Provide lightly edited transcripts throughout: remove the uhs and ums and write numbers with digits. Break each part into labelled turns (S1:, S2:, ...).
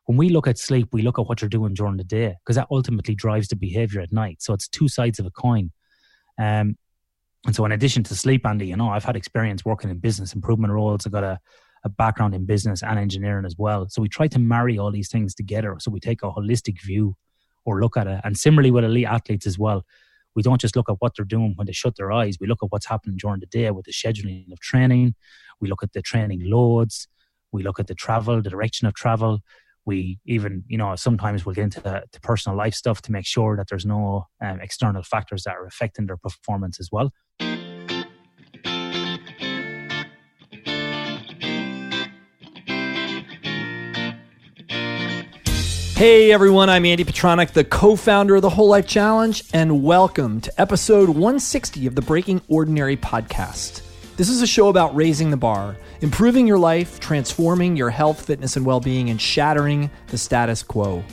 S1: when we look at sleep, we look at what you're doing during the day, because that ultimately drives the behavior at night. So it's two sides of a coin. And so in addition to sleep, Andy, I've had experience working in business improvement roles. I've got a background in business and engineering as well. So we try to marry all these things together. So we take a holistic view or look at it. And similarly with elite athletes as well, we don't just look at what they're doing when they shut their eyes. We look at what's happening during the day with the scheduling of training. We look at the training loads. We look at the travel, the direction of travel. We even, sometimes we'll get into the personal life stuff to make sure that there's no external factors that are affecting their performance as well.
S2: Hey everyone, I'm Andy Petronic, the co-founder of the Whole Life Challenge, and welcome to episode 160 of the Breaking Ordinary podcast. This is a show about raising the bar, improving your life, transforming your health, fitness, and well-being, and shattering the status quo.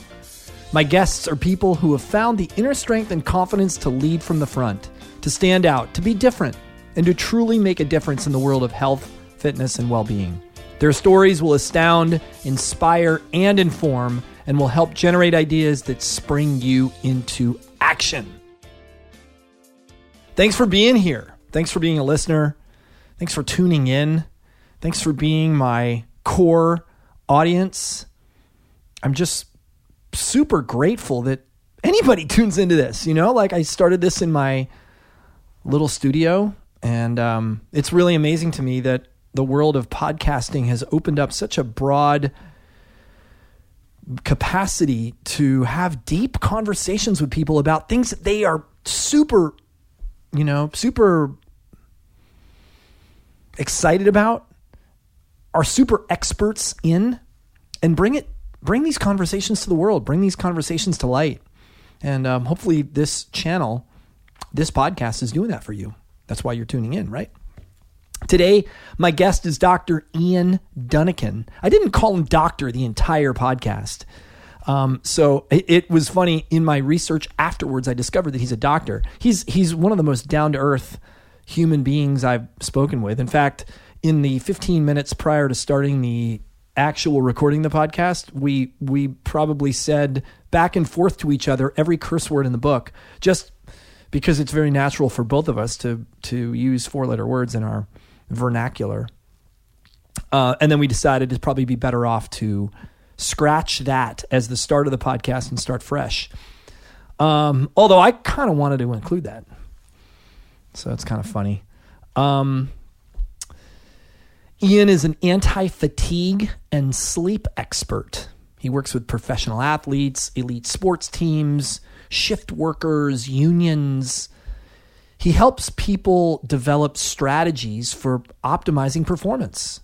S2: My guests are people who have found the inner strength and confidence to lead from the front, to stand out, to be different, and to truly make a difference in the world of health, fitness, and well-being. Their stories will astound, inspire, and inform, and will help generate ideas that spring you into action. Thanks for being here. Thanks for being a listener. Thanks for tuning in. Thanks for being my core audience. I'm just super grateful that anybody tunes into this. I started this in my little studio, and it's really amazing to me that the world of podcasting has opened up such a broad capacity to have deep conversations with people about things that they are super excited about, are super experts in, and bring these conversations to the world, bring these conversations to light. And hopefully this channel, this podcast is doing that for you. That's why you're tuning in, right? Today, my guest is Dr. Ian Dunican. I didn't call him doctor the entire podcast. So it was funny. In my research afterwards, I discovered that he's a doctor. He's one of the most down-to-earth human beings I've spoken with. In fact, in the 15 minutes prior to starting the actual recording of the podcast, we probably said back and forth to each other every curse word in the book, just because it's very natural for both of us to use four-letter words in our vernacular. And then we decided it'd probably be better off to scratch that as the start of the podcast and start fresh. Although I kind of wanted to include that. So it's kind of funny. Ian is an anti-fatigue and sleep expert. He works with professional athletes, elite sports teams, shift workers, unions. He helps people develop strategies for optimizing performance.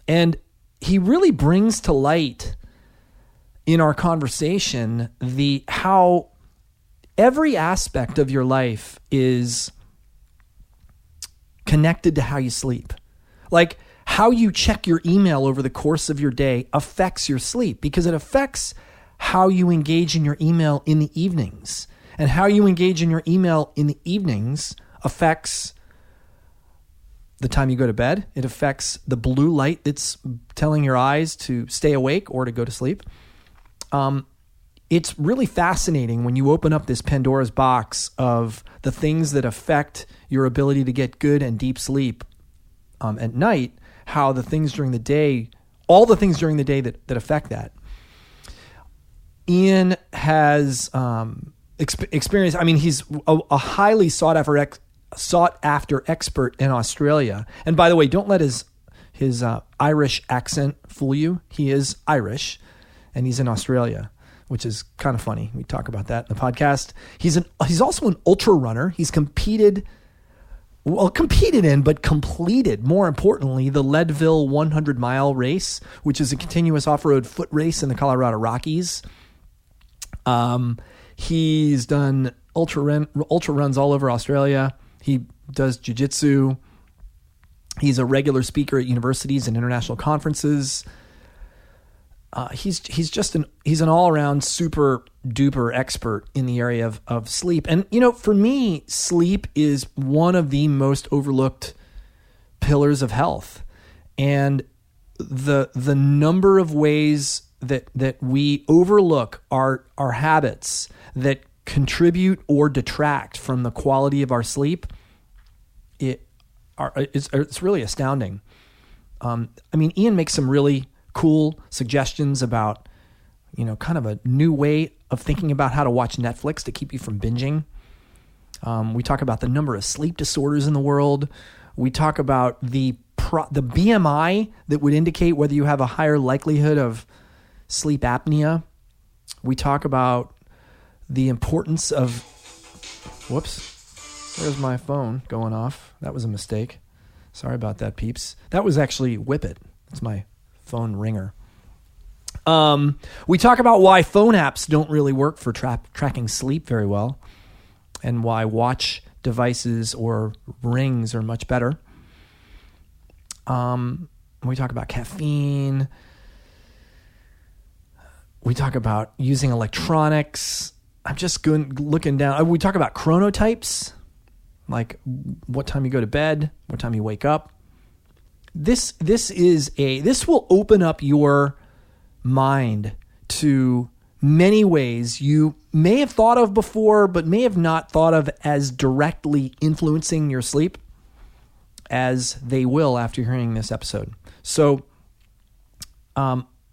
S2: And he really brings to light in our conversation how every aspect of your life is connected to how you sleep. Like how you check your email over the course of your day affects your sleep, because it affects how you engage in your email in the evenings. And how you engage in your email in the evenings affects the time you go to bed. It affects the blue light that's telling your eyes to stay awake or to go to sleep. It's really fascinating when you open up this Pandora's box of the things that affect your ability to get good and deep sleep at night, how the things during the day, all the things during the day that affect that. Ian has experience. I mean, he's a highly sought after expert in Australia. And by the way, don't let his Irish accent fool you. He is Irish, and he's in Australia, which is kind of funny. We talk about that in the podcast. He's also an ultra runner. He's completed, more importantly, the Leadville 100-mile race, which is a continuous off-road foot race in the Colorado Rockies. He's done ultra runs all over Australia. He does jiu-jitsu. He's a regular speaker at universities and international conferences. He's an all-around super duper expert in the area of sleep. And, for me, sleep is one of the most overlooked pillars of health. And the number of ways that we overlook are habits that contribute or detract from the quality of our sleep, it's really astounding. Ian makes some really cool suggestions about, kind of a new way of thinking about how to watch Netflix to keep you from binging. We talk about the number of sleep disorders in the world. We talk about the BMI that would indicate whether you have a higher likelihood of sleep apnea. We talk about the importance of, whoops, there's my phone going off. That was a mistake. Sorry about that, peeps. That was actually Whippet. It's my phone ringer. We talk about why phone apps don't really work for tracking sleep very well, and why watch devices or rings are much better. We talk about caffeine. We talk about using electronics. I'm just looking down. We talk about chronotypes, like what time you go to bed, what time you wake up. This will open up your mind to many ways you may have thought of before, but may have not thought of as directly influencing your sleep as they will after hearing this episode. So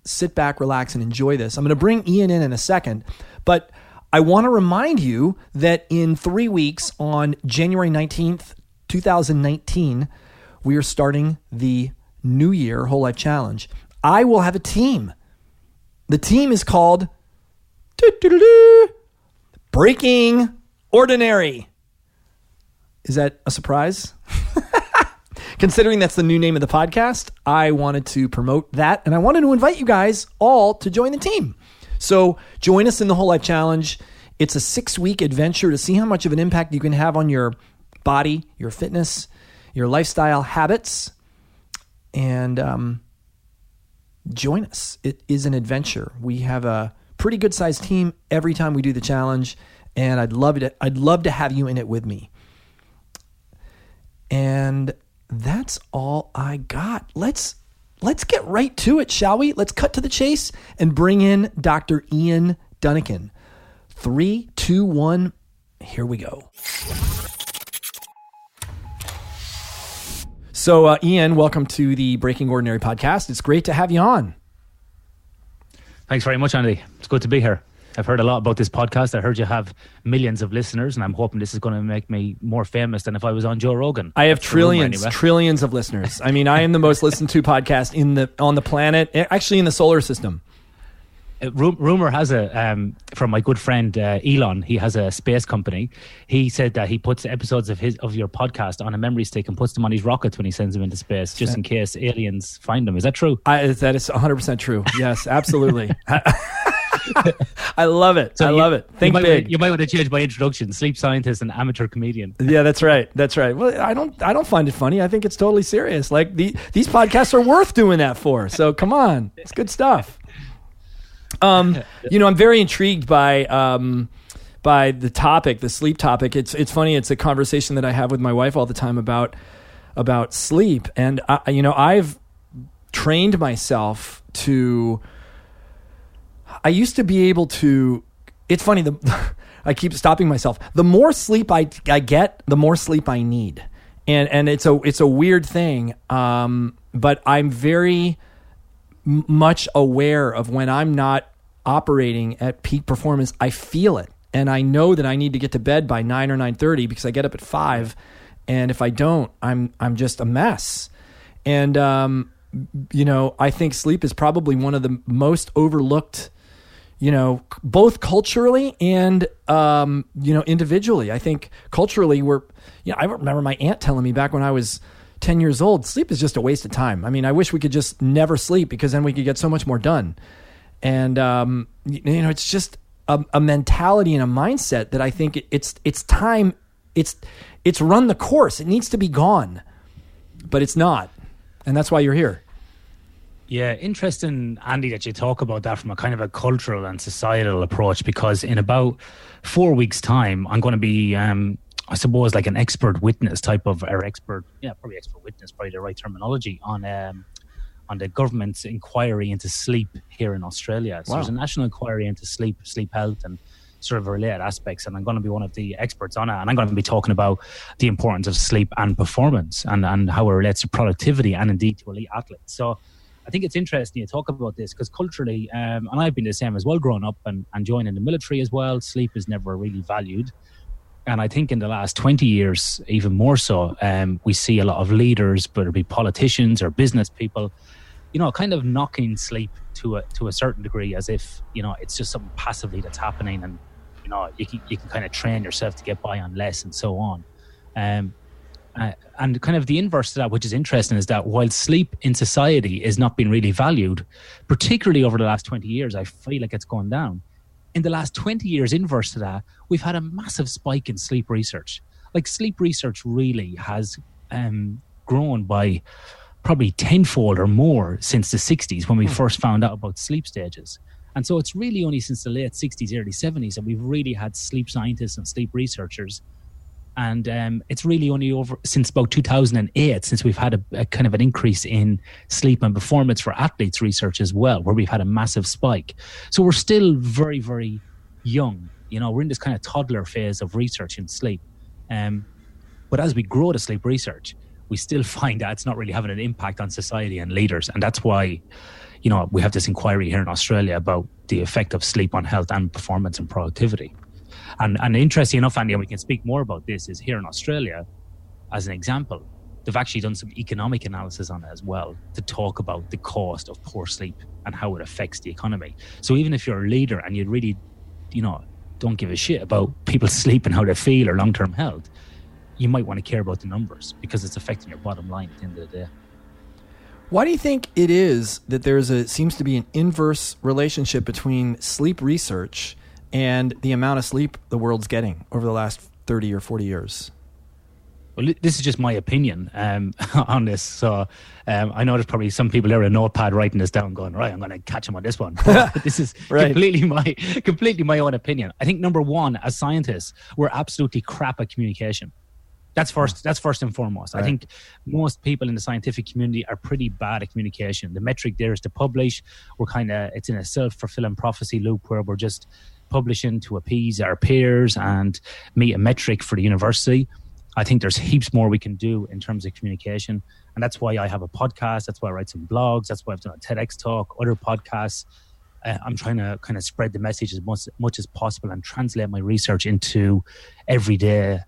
S2: sit back, relax, and enjoy this. I'm going to bring Ian in a second, but I want to remind you that in 3 weeks, on January 19th, 2019, we are starting the New Year Whole Life Challenge. I will have a team. The team is called Breaking Ordinary. Is that a surprise? Considering that's the new name of the podcast, I wanted to promote that, and I wanted to invite you guys all to join the team. So join us in the Whole Life Challenge. It's a 6-week adventure to see how much of an impact you can have on your body, your fitness, your lifestyle habits, and join us. It is an adventure. We have a pretty good sized team every time we do the challenge, and I'd love to have you in it with me. And that's all I got. Let's get right to it, shall we? Let's cut to the chase and bring in Dr. Ian Dunican. 3, 2, 1, here we go. So, Ian, welcome to the Breaking Ordinary podcast. It's great to have you on.
S1: Thanks very much, Andy. It's good to be here. I've heard a lot about this podcast. I heard you have millions of listeners, and I'm hoping this is going to make me more famous than if I was on Joe Rogan.
S2: I have trillions of listeners. I mean, I am the most listened to podcast on the planet, actually in the solar system.
S1: Rumor has from my good friend Elon, he has a space company. He said that he puts episodes of your podcast on a memory stick and puts them on his rockets when he sends them into space, just in case aliens find them. Is that true?
S2: That is 100% true. Yes, absolutely. I love it. So I love it. Think big.
S1: You might want to change my introduction: sleep scientist and amateur comedian.
S2: Yeah, that's right. That's right. Well, I don't find it funny. I think it's totally serious. Like these podcasts are worth doing that for. So come on, it's good stuff. I'm very intrigued by the topic, the sleep topic. It's funny. It's a conversation that I have with my wife all the time about sleep, and I've trained myself to. I used to be able to. It's funny. I keep stopping myself. The more sleep I get, the more sleep I need, and it's a weird thing. But I'm very much aware of when I'm not operating at peak performance. I feel it, and I know that I need to get to bed by 9 or 9:30 because I get up at 5, and if I don't, I'm just a mess. And I think sleep is probably one of the most overlooked. Both culturally and, individually. I think culturally I remember my aunt telling me back when I was 10 years old, sleep is just a waste of time. I mean, I wish we could just never sleep because then we could get so much more done. And, it's just a mentality and a mindset that I think it's time. It's run the course. It needs to be gone, but it's not. And that's why you're here.
S1: Yeah, interesting, Andy, that you talk about that from a kind of a cultural and societal approach, because in about 4 weeks' time, I'm going to be, I suppose, like an expert witness type of, or expert witness, probably the right terminology, on on the government's inquiry into sleep here in Australia. So there's a national inquiry into sleep health, and sort of related aspects, and I'm going to be one of the experts on it, and I'm going to be talking about the importance of sleep and performance, and how it relates to productivity and indeed to elite athletes. So I think it's interesting you talk about this, because culturally, and I've been the same as well growing up and joining the military as well, sleep is never really valued. And I think in the last 20 years, even more so, we see a lot of leaders, whether it be politicians or business people, kind of knocking sleep to a certain degree, as if, it's just something passively that's happening, and, you can kind of train yourself to get by on less and so on. And kind of the inverse to that, which is interesting, is that while sleep in society is not being really valued, particularly over the last 20 years, I feel like it's gone down. In the last 20 years, inverse to that, we've had a massive spike in sleep research. Like, sleep research really has grown by probably tenfold or more since the 60s, when we first found out about sleep stages. And so it's really only since the late 60s, early 70s that we've really had sleep scientists and sleep researchers. And it's really only over since about 2008, since we've had a kind of an increase in sleep and performance for athletes research as well, where we've had a massive spike. So we're still very, very young. We're in this kind of toddler phase of research in sleep. But as we grow the sleep research, we still find that it's not really having an impact on society and leaders. And that's why, we have this inquiry here in Australia about the effect of sleep on health and performance and productivity. And interesting enough, Andy, and we can speak more about this, is here in Australia, as an example, they've actually done some economic analysis on it as well, to talk about the cost of poor sleep and how it affects the economy. So even if you're a leader and you really, don't give a shit about people's sleep and how they feel or long-term health, you might want to care about the numbers, because it's affecting your bottom line at the end of the day.
S2: Why do you think it is that seems to be an inverse relationship between sleep research and the amount of sleep the world's getting over the last 30 or 40 years?
S1: Well, this is just my opinion on this. So I know there's probably some people there with a notepad writing this down going, right, I'm going to catch them on this one. This is
S2: right.
S1: completely my own opinion. I think, number one, as scientists, we're absolutely crap at communication. That's first and foremost. Right. I think most people in the scientific community are pretty bad at communication. The metric there is to publish. It's in a self-fulfilling prophecy loop where we're just publishing to appease our peers and meet a metric for the university. I think there's heaps more we can do in terms of communication. And that's why I have a podcast. That's why I write some blogs. That's why I've done a TEDx talk, other podcasts. I'm trying to kind of spread the message as much as possible and translate my research into everyday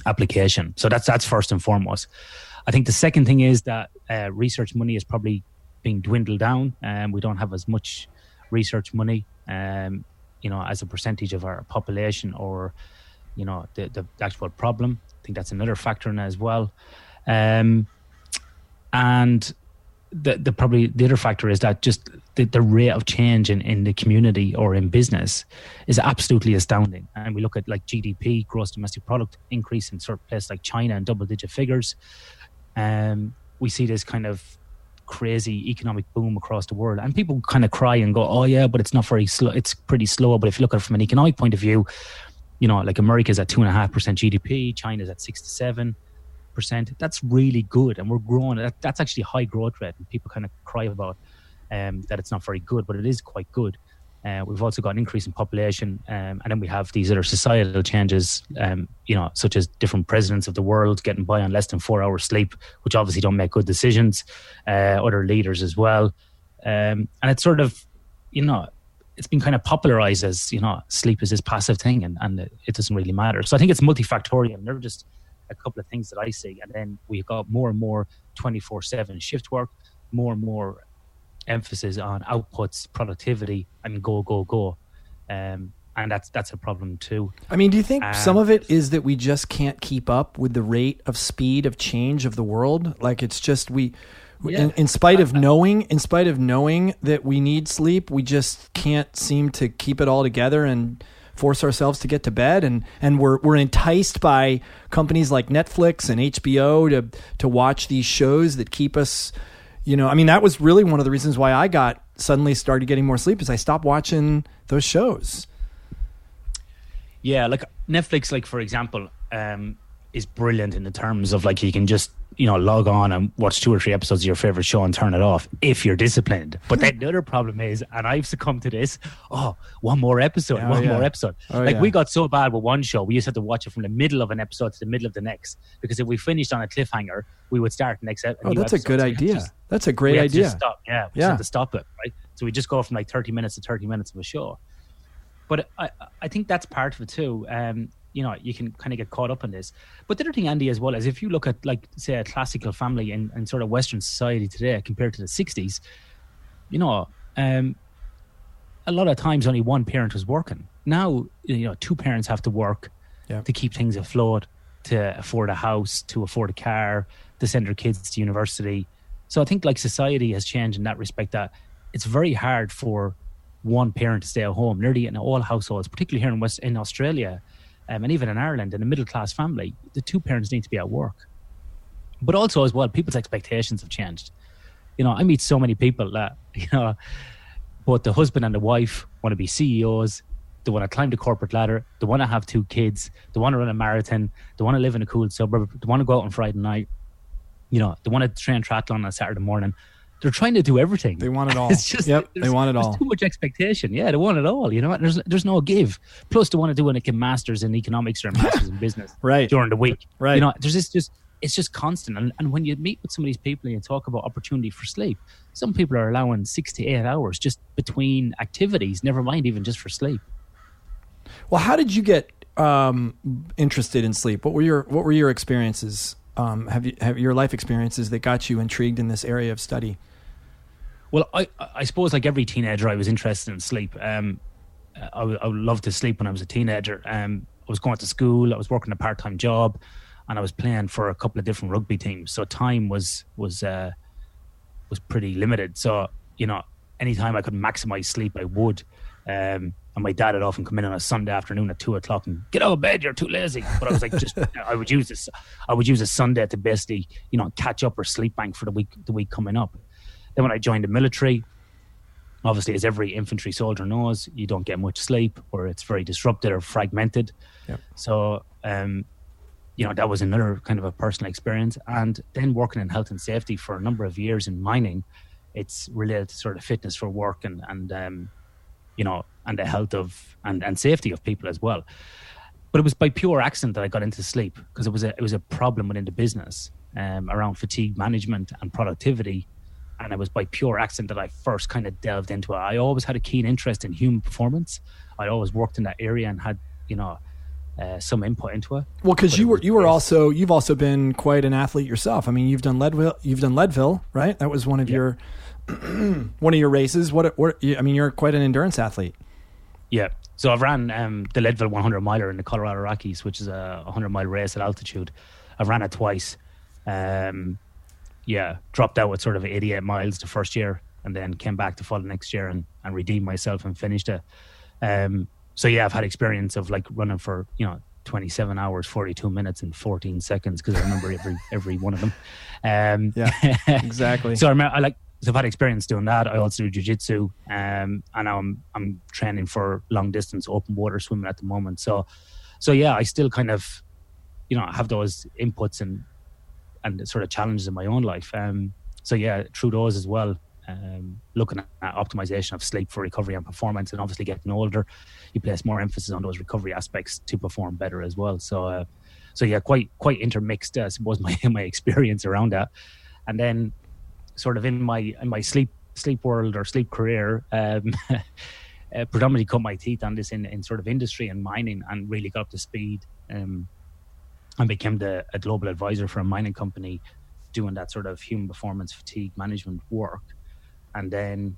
S1: application. So that's first and foremost. I think the second thing is that research money is probably being dwindled down. We don't have as much research money, as a percentage of our population, or the actual problem. I think that's another factor in it as well. And the other factor is that just the rate of change in the community or in business is absolutely astounding. And we look at like GDP, gross domestic product, increase in certain places like China in double-digit figures. We see this kind of crazy economic boom across the world, and people kind of cry and go, oh yeah, but it's not very slow, it's pretty slow. But if you look at it from an economic point of view, like America's at 2.5% GDP, China's at 6 to 7%. That's really good, and we're growing. That's actually a high growth rate, and people kind of cry about that it's not very good, but it is quite good. We've also got an increase in population, and then we have these other societal changes, such as different presidents of the world getting by on less than 4 hours sleep, which obviously don't make good decisions. Other leaders as well, and it's sort of, it's been kind of popularized as, sleep is this passive thing, and it doesn't really matter. So I think it's multifactorial. They're just a couple of things that I see, and then we've got more and more 24/7 shift work, more and more emphasis on outputs, productivity, and go. And that's a problem too.
S2: I mean, do you think some of it is that we just can't keep up with the rate of speed of change of the world? Like, it's just in spite of knowing that we need sleep, we just can't seem to keep it all together and force ourselves to get to bed, and we're enticed by companies like Netflix and HBO to watch these shows that keep us, that was really one of the reasons why I suddenly started getting more sleep, is I stopped watching those shows. Yeah,
S1: like Netflix, like for example, is brilliant in the terms of like you can just log on and watch 2 or 3 episodes of your favorite show and turn it off if you're disciplined. But then the other problem is, and I've succumbed to this, one more episode. We got so bad with one show, we used to have to watch it from the middle of an episode to the middle of the next, because if we finished on a cliffhanger, we would start the next episode.
S2: That's a good idea. That's a great idea.
S1: Stop. Yeah, we just had to stop it, right? So we just go from like 30 minutes to 30 minutes of a show. But I think that's part of it too. You can kind of get caught up in this. But the other thing, Andy, as well, is if you look at, like, say, a classical family in sort of Western society today compared to the 60s, a lot of times only one parent was working. Now, 2 parents have to work to keep things afloat, to afford a house, to afford a car, to send their kids to university. So I think, like, society has changed in that respect, that it's very hard for one parent to stay at home. Nearly in all households, particularly here in Australia, and even in Ireland, in a middle-class family, the 2 parents need to be at work. But also, as well, people's expectations have changed. I meet so many people that, both the husband and the wife want to be CEOs. They want to climb the corporate ladder. They want to have 2 kids. They want to run a marathon. They want to live in a cool suburb. They want to go out on Friday night. They want to train triathlon on a Saturday morning. They're trying to do everything.
S2: They want it all.
S1: It's just,
S2: they want it all.
S1: There's too much expectation. Yeah, they want it all. There's no give. Plus, they want to do a master's in economics or a master's in business during the week.
S2: Right.
S1: There's it's just constant. And when you meet with some of these people and you talk about opportunity for sleep, some people are allowing 6 to 8 hours just between activities, never mind even just for sleep.
S2: Well, how did you get interested in sleep? What were your experiences? Have your life experiences that got you intrigued in this area of study?
S1: Well, I suppose, like every teenager, I was interested in sleep. I would love to sleep when I was a teenager. I was going to school, I was working a part-time job, and I was playing for a couple of different rugby teams. So time was pretty limited. So, anytime I could maximize sleep, I would. And my dad would often come in on a Sunday afternoon at 2:00 and get out of bed, you're too lazy. But I was like, I would use a Sunday to basically, catch up or sleep bank for the week coming up. Then when I joined the military, obviously, as every infantry soldier knows, you don't get much sleep, or it's very disrupted or fragmented. Yep. So, that was another kind of a personal experience. And then working in health and safety for a number of years in mining, it's related to sort of fitness for work and the health of and safety of people as well. But it was by pure accident that I got into sleep, because it was a problem within the business around fatigue management and productivity. And it was by pure accident that I first kind of delved into it. I always had a keen interest in human performance. I always worked in that area and had, some input into it.
S2: Well, because you've also been quite an athlete yourself. I mean, you've done Leadville, right? That was one of your races. You're quite an endurance athlete.
S1: Yeah. So I've ran the Leadville 100 miler in the Colorado Rockies, which is a 100-mile race at altitude. I've ran it twice. Dropped out with sort of 88 miles the first year, and then came back the following next year and redeemed myself and finished it. I've had experience of like running for 27 hours 42 minutes and 14 seconds, because I remember every one of them.
S2: Exactly.
S1: So I've had experience doing that. I also do jiu-jitsu, and now I'm training for long distance open water swimming at the moment. So I still kind of have those inputs and sort of challenges in my own life. Through those as well, looking at optimization of sleep for recovery and performance, and obviously getting older, you place more emphasis on those recovery aspects to perform better as well. Quite intermixed, I suppose, my experience around that. And then sort of in my sleep world or sleep career, predominantly cut my teeth on this in sort of industry and mining, and really got up to speed and became a global advisor for a mining company doing that sort of human performance fatigue management work. And then,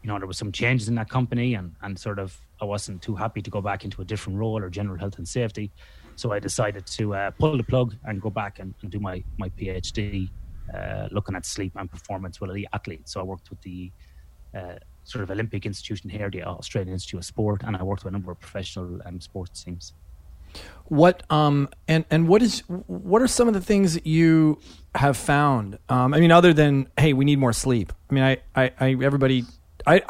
S1: there was some changes in that company, and sort of I wasn't too happy to go back into a different role or general health and safety. So I decided to pull the plug and go back and do my PhD, looking at sleep and performance with elite athletes. So I worked with the sort of Olympic institution here, the Australian Institute of Sport, and I worked with a number of professional sports teams.
S2: What what are some of the things that you have found? Other than, hey, we need more sleep. I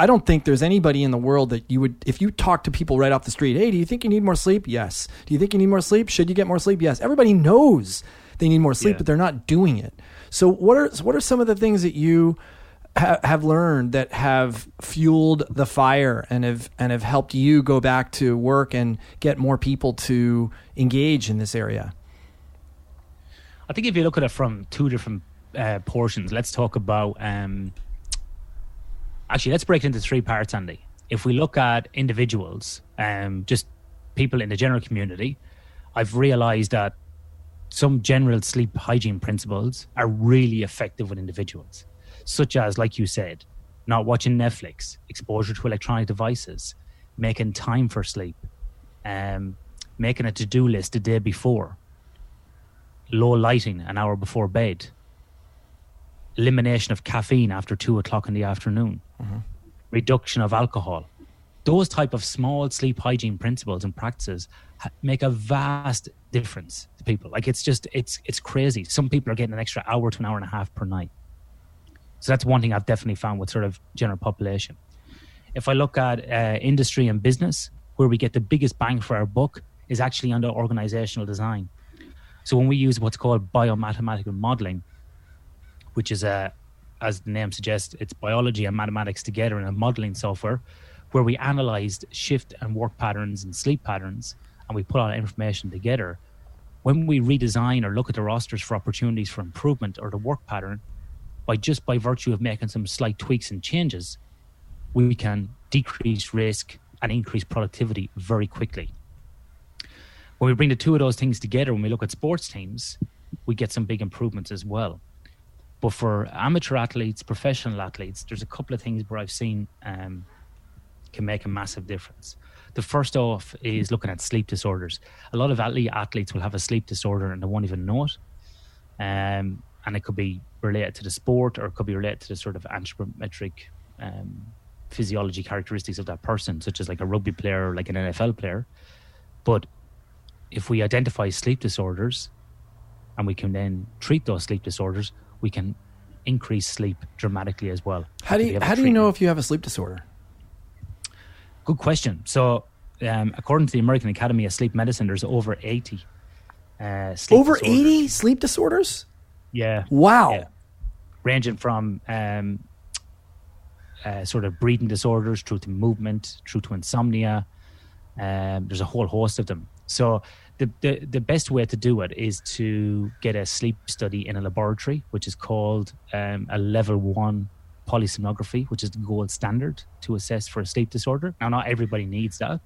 S2: don't think there's anybody in the world that you would, if you talk to people right off the street, hey, do you think you need more sleep? Yes. Do you think you need more sleep? Should you get more sleep? Yes. Everybody knows they need more sleep, but they're not doing it. So what are some of the things that you have learned that have fueled the fire and have helped you go back to work and get more people to engage in this area?
S1: I think if you look at it from two different portions, let's talk about, actually, let's break it into three parts, Andy. If we look at individuals, just people in the general community, I've realized that some general sleep hygiene principles are really effective with individuals, such as, like you said, not watching Netflix, exposure to electronic devices, making time for sleep, making a to-do list the day before, low lighting an hour before bed, elimination of caffeine after 2:00 in the afternoon, reduction of alcohol. Those type of small sleep hygiene principles and practices make a vast difference to people. Like it's crazy. Some people are getting an extra hour to an hour and a half per night. So that's one thing I've definitely found with sort of general population. If I look at industry and business, where we get the biggest bang for our buck is actually under organizational design. So when we use what's called biomathematical modeling, which is as the name suggests, it's biology and mathematics together in a modeling software, where we analyzed shift and work patterns and sleep patterns, and we put all that information together. When we redesign or look at the rosters for opportunities for improvement or the work pattern, by virtue of making some slight tweaks and changes, we can decrease risk and increase productivity very quickly. When we bring the two of those things together, when we look at sports teams, we get some big improvements as well. But for amateur athletes, professional athletes, there's a couple of things where I've seen can make a massive difference. The first off is looking at sleep disorders. A lot of athletes will have a sleep disorder and they won't even know it. And it could be related to the sport, or it could be related to the sort of anthropometric physiology characteristics of that person, such as like a rugby player or like an NFL player. But if we identify sleep disorders and we can then treat those sleep disorders, we can increase sleep dramatically as well.
S2: How do you know if you have a sleep disorder?
S1: Good question. So according to the American Academy of Sleep Medicine, there's over 80 sleep
S2: over
S1: disorders.
S2: 80 sleep disorders?
S1: Yeah.
S2: Wow.
S1: Yeah. Ranging from sort of breathing disorders through to movement, through to insomnia. There's a whole host of them. So the best way to do it is to get a sleep study in a laboratory, which is called a level 1 polysomnography, which is the gold standard to assess for a sleep disorder. Now, not everybody needs that,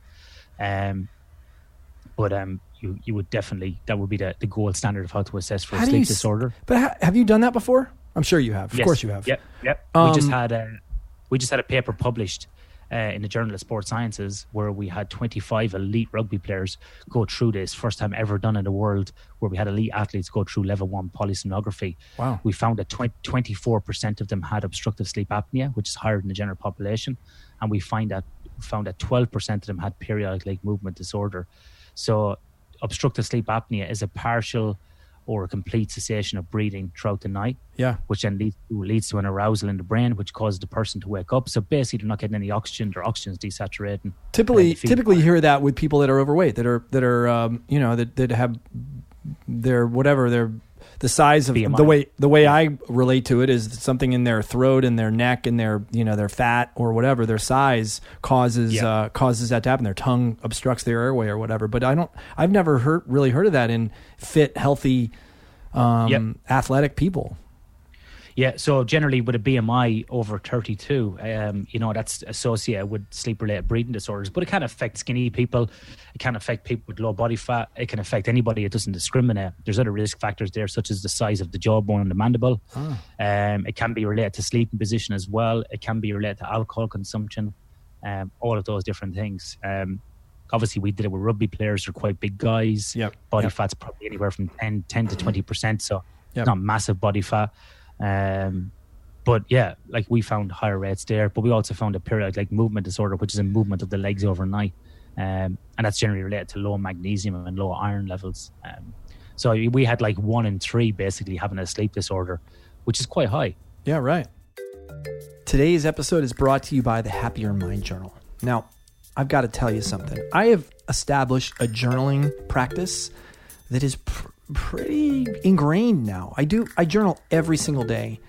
S1: but you would definitely, that would be the gold standard of how to assess for a sleep disorder.
S2: But have you done that before? I'm sure you have. Of course you have.
S1: Yep. We just had a paper published in the Journal of Sports Sciences where we had 25 elite rugby players go through this, first time ever done in the world, where we had elite athletes go through level 1 polysomnography.
S2: Wow.
S1: We found that 24% of them had obstructive sleep apnea, which is higher than the general population, and we found that 12% of them had periodic leg movement disorder. So obstructive sleep apnea is a partial or a complete cessation of breathing throughout the night, which then leads to an arousal in the brain, which causes the person to wake up. So basically, they're not getting any oxygen. Their oxygen's desaturating.
S2: Typically, you hear that with people that are overweight, that have the size of BMI. The way I relate to it is something in their throat and their neck and their fat or whatever, their size causes that to happen. Their tongue obstructs their airway or whatever. But I've never really heard of that in fit, healthy, athletic people.
S1: Yeah, so generally with a BMI over 32, that's associated with sleep-related breathing disorders. But it can affect skinny people. It can affect people with low body fat. It can affect anybody. It doesn't discriminate. There's other risk factors there, such as the size of the jawbone and the mandible. It can be related to sleeping position as well. It can be related to alcohol consumption. All of those different things. Obviously, we did it with rugby players. They're quite big guys. Body fat's probably anywhere from 10 to 20%. So it's not massive body fat. But yeah, like we found higher rates there, but we also found a periodic like movement disorder, which is a movement of the legs overnight. And that's generally related to low magnesium and low iron levels. So we had like 1 in 3 basically having a sleep disorder, which is quite high.
S2: Yeah, right. Today's episode is brought to you by the Happier Mind Journal. Now, I've got to tell you something. I have established a journaling practice that is pretty ingrained now. I journal every single day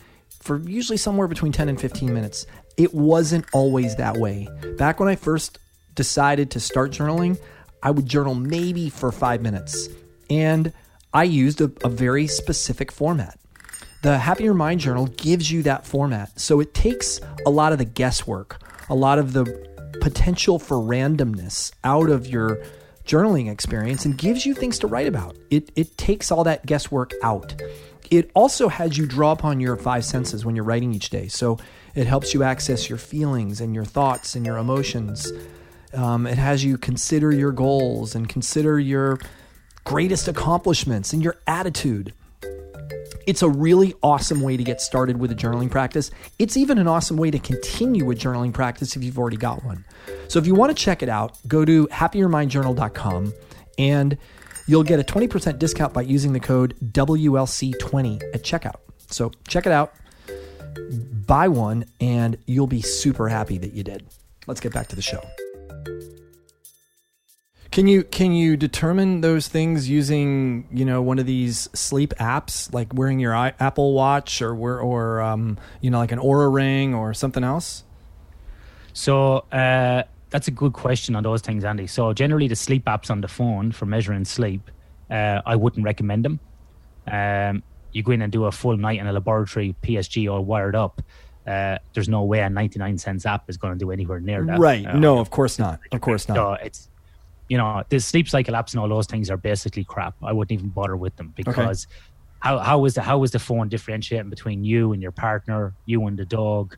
S2: for usually somewhere between 10 and 15 minutes. It wasn't always that way. Back when I first decided to start journaling, I would journal maybe for 5 minutes. And I used a very specific format. The Happier Mind Journal gives you that format. So it takes a lot of the guesswork, a lot of the potential for randomness out of your journaling experience and gives you things to write about. It takes all that guesswork out. It also has you draw upon your 5 senses when you're writing each day. So it helps you access your feelings and your thoughts and your emotions. It has you consider your goals and consider your greatest accomplishments and your attitude. It's a really awesome way to get started with a journaling practice. It's even an awesome way to continue a journaling practice if you've already got one. So if you want to check it out, go to happiermindjournal.com and you'll get a 20% discount by using the code WLC20 at checkout. So check it out, buy one, and you'll be super happy that you did. Let's get back to the show. Can you determine those things using, one of these sleep apps, like wearing your Apple Watch or like an Oura Ring or something else? So
S1: that's a good question on those things, Andy. So generally the sleep apps on the phone for measuring sleep, I wouldn't recommend them. You go in and do a full night in a laboratory, PSG all wired up. There's no way a 99-cent app is going to do anywhere near that.
S2: Right. No, of course not. Of course not.
S1: So it's, the sleep cycle apps and all those things are basically crap. I wouldn't even bother with them because how is the phone differentiating between you and your partner, you and the dog,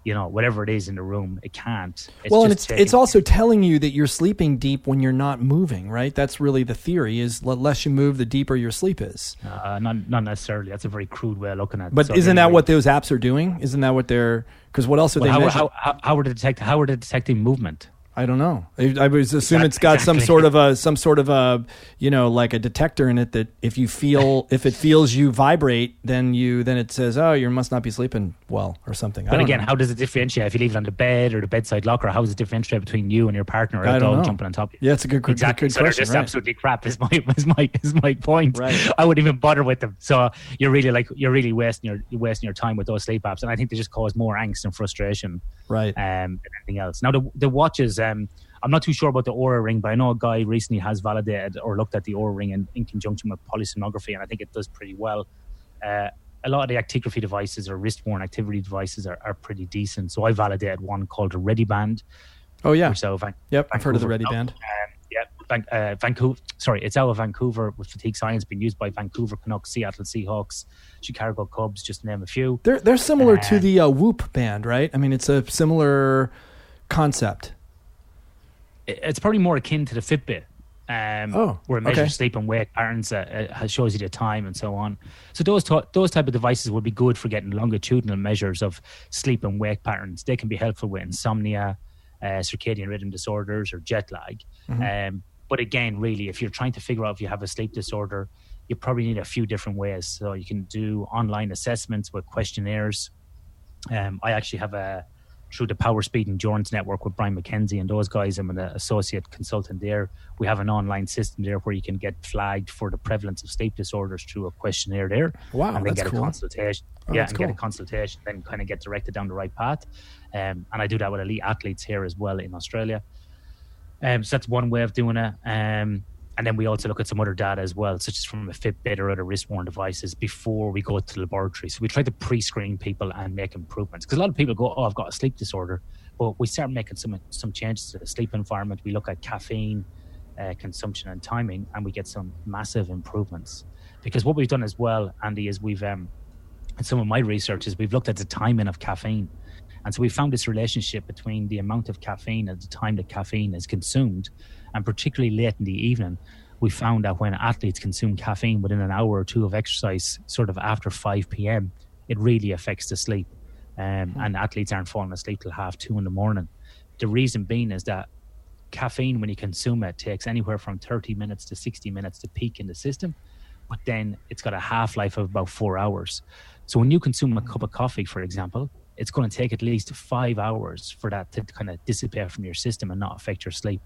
S1: whatever it is in the room? It can't.
S2: It's also telling you that you're sleeping deep when you're not moving, right? That's really the theory, is the less you move, the deeper your sleep is.
S1: Not necessarily. That's a very crude way of looking at it.
S2: But isn't that what those apps are doing? Isn't that what they're... Because what else are they measuring?
S1: How are they detecting movement?
S2: I don't know. I would assume it's got some sort of a, like a detector in it that if it feels you vibrate, then it says, oh, you must not be sleeping well or something.
S1: But again, how does it differentiate if you leave it on the bed or the bedside locker? How does it differentiate between you and your partner or a dog jumping on top of you?
S2: Yeah, it's a good question.
S1: So they're just absolutely crap. Is my point. Right. I wouldn't even bother with them. So you're really wasting your time with those sleep apps, and I think they just cause more angst and frustration.
S2: Right.
S1: Than anything else. Now the watches. I'm not too sure about the Oura Ring, but I know a guy recently has validated or looked at the Oura Ring in conjunction with polysomnography, and I think it does pretty well. A lot of the actigraphy devices or wrist-worn activity devices are pretty decent. So I validated one called the Ready Band.
S2: Oh yeah. Yep, I've heard of the Ready Band.
S1: Vancouver. Sorry, it's out of Vancouver with Fatigue Science, being used by Vancouver Canucks, Seattle Seahawks, Chicago Cubs, just to name a few.
S2: They're similar to the Whoop band, right? I mean, it's a similar concept.
S1: It's probably more akin to the Fitbit, where it measures sleep and wake patterns, shows you the time and so on. So those type of devices would be good for getting longitudinal measures of sleep and wake patterns. They can be helpful with insomnia, circadian rhythm disorders, or jet lag. Mm-hmm. But again, really, if you're trying to figure out if you have a sleep disorder, you probably need a few different ways. So you can do online assessments with questionnaires. I actually have through the Power Speed Endurance Network with Brian McKenzie and those guys, I'm an associate consultant there. We have an online system there where you can get flagged for the prevalence of sleep disorders through a questionnaire there.
S2: Wow,
S1: and then
S2: that's
S1: get
S2: cool.
S1: a consultation. Get a consultation, then kind of get directed down the right path. And I do that with elite athletes here as well in Australia. So that's one way of doing it. And then we also look at some other data as well, such as from a Fitbit or other wrist-worn devices before we go to the laboratory. So we try to pre-screen people and make improvements. Because a lot of people go, oh, I've got a sleep disorder. But we start making some changes to the sleep environment. We look at caffeine consumption and timing, and we get some massive improvements. Because what we've done as well, Andy, is we've, in some of my research, is we've looked at the timing of caffeine. And so we found this relationship between the amount of caffeine at the time that caffeine is consumed, and particularly late in the evening. We found that when athletes consume caffeine within an hour or two of exercise, sort of after 5 p.m., it really affects the sleep. And athletes aren't falling asleep till 2:30 in the morning. The reason being is that caffeine, when you consume it, takes anywhere from 30 minutes to 60 minutes to peak in the system, but then it's got a half-life of about 4 hours. So when you consume a cup of coffee, for example, it's going to take at least 5 hours for that to kind of dissipate from your system and not affect your sleep.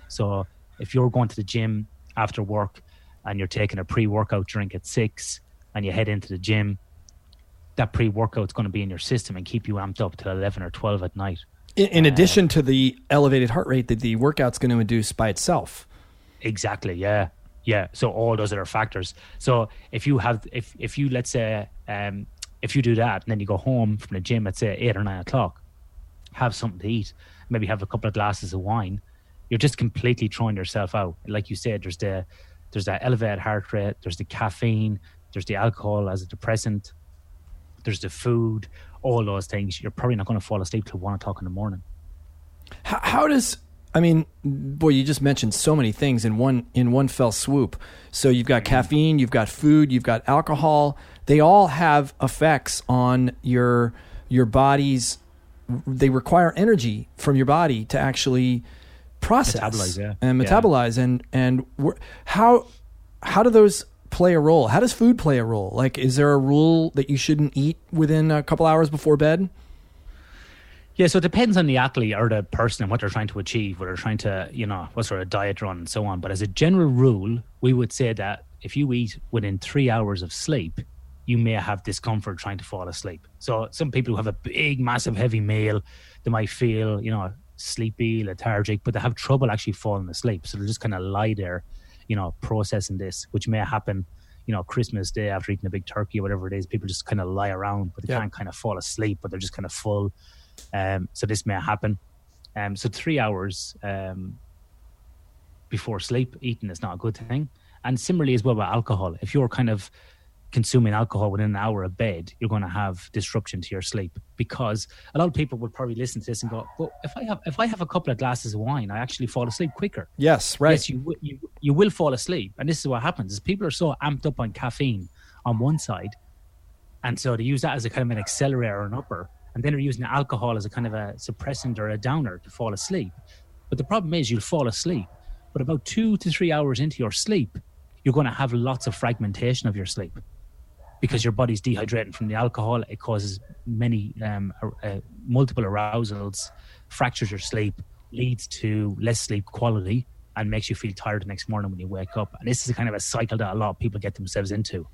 S1: So if you're going to the gym after work and you're taking a pre-workout drink at 6 and you head into the gym, that pre-workout's going to be in your system and keep you amped up till 11 or 12 at night.
S2: In addition to the elevated heart rate that the workout's going to induce by itself.
S1: Exactly. Yeah. Yeah. So all those other factors. So if you let's say, if you do that and then you go home from the gym at say 8 or 9 o'clock, have something to eat, maybe have a couple of glasses of wine, you're just completely throwing yourself out. Like you said, there's that elevated heart rate, there's the caffeine, there's the alcohol as a depressant, there's the food, all those things. You're probably not going to fall asleep till 1 o'clock in the morning.
S2: How does, I mean, boy, you just mentioned so many things in one fell swoop. So you've got caffeine, you've got food, you've got alcohol. They all have effects on your body's, they require energy from your body to actually process and metabolize. And how do those play a role? How does food play a role? Like, is there a rule that you shouldn't eat within a couple hours before bed?
S1: Yeah, so it depends on the athlete or the person and what they're trying to achieve, what they're trying to, what sort of diet they're on and so on. But as a general rule, we would say that if you eat within 3 hours of sleep, you may have discomfort trying to fall asleep. So some people who have a big, massive, heavy meal, they might feel, sleepy, lethargic, but they have trouble actually falling asleep. So they'll just kind of lie there, processing this, which may happen, Christmas Day after eating a big turkey or whatever it is. People just kind of lie around, but they can't kind of fall asleep, but they're just kind of full. So this may happen. So 3 hours before sleep, eating is not a good thing. And similarly as well with alcohol. If you're kind of consuming alcohol within an hour of bed, you're going to have disruption to your sleep, because a lot of people would probably listen to this and go, well, if I have a couple of glasses of wine, I actually fall asleep quicker.
S2: Yes, right.
S1: Yes, you will fall asleep. And this is what happens is people are so amped up on caffeine on one side. And so they use that as a kind of an accelerator or an upper. And then they're using alcohol as a kind of a suppressant or a downer to fall asleep. But the problem is you'll fall asleep. But about 2 to 3 hours into your sleep, you're going to have lots of fragmentation of your sleep, because your body's dehydrating from the alcohol. It causes many multiple arousals, fractures your sleep, leads to less sleep quality, and makes you feel tired the next morning when you wake up. And this is a kind of a cycle that a lot of people get themselves into.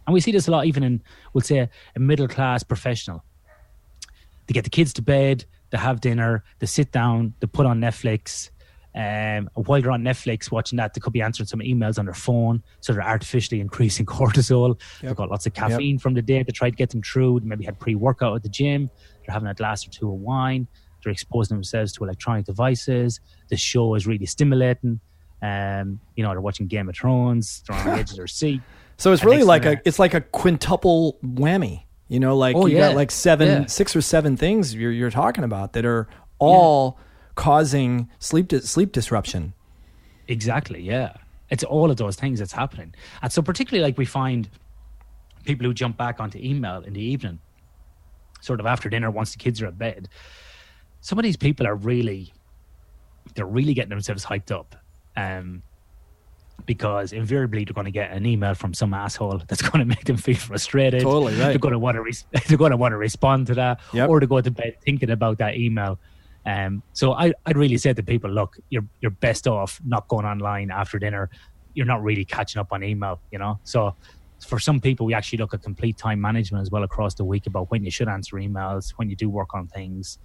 S1: And we see this a lot even in, we'll say, a middle-class professional. They get the kids to bed, they have dinner, they sit down, they put on Netflix. While they're on Netflix watching that, they could be answering some emails on their phone, so they're artificially increasing cortisol. Yep. They've got lots of caffeine from the day to try to get them through. They maybe had pre-workout at the gym. They're having a glass or two of wine. They're exposing themselves to electronic devices. The show is really stimulating. They're watching Game of Thrones. They're on the edge of their seat.
S2: So it's really like a quintuple whammy. You got like 6 or 7 things you're talking about that are all causing sleep disruption.
S1: Exactly, yeah. It's all of those things that's happening. And so particularly like we find people who jump back onto email in the evening, sort of after dinner, once the kids are at bed. Some of these people are really getting themselves hyped up. Because invariably they're going to get an email from some asshole that's going to make them feel frustrated.
S2: Totally right.
S1: They're going to want to respond to that, or to go to bed thinking about that email. So I'd really say to people, look, you're best off not going online after dinner. You're not really catching up on email, So for some people, we actually look at complete time management as well across the week about when you should answer emails, when you do work on things.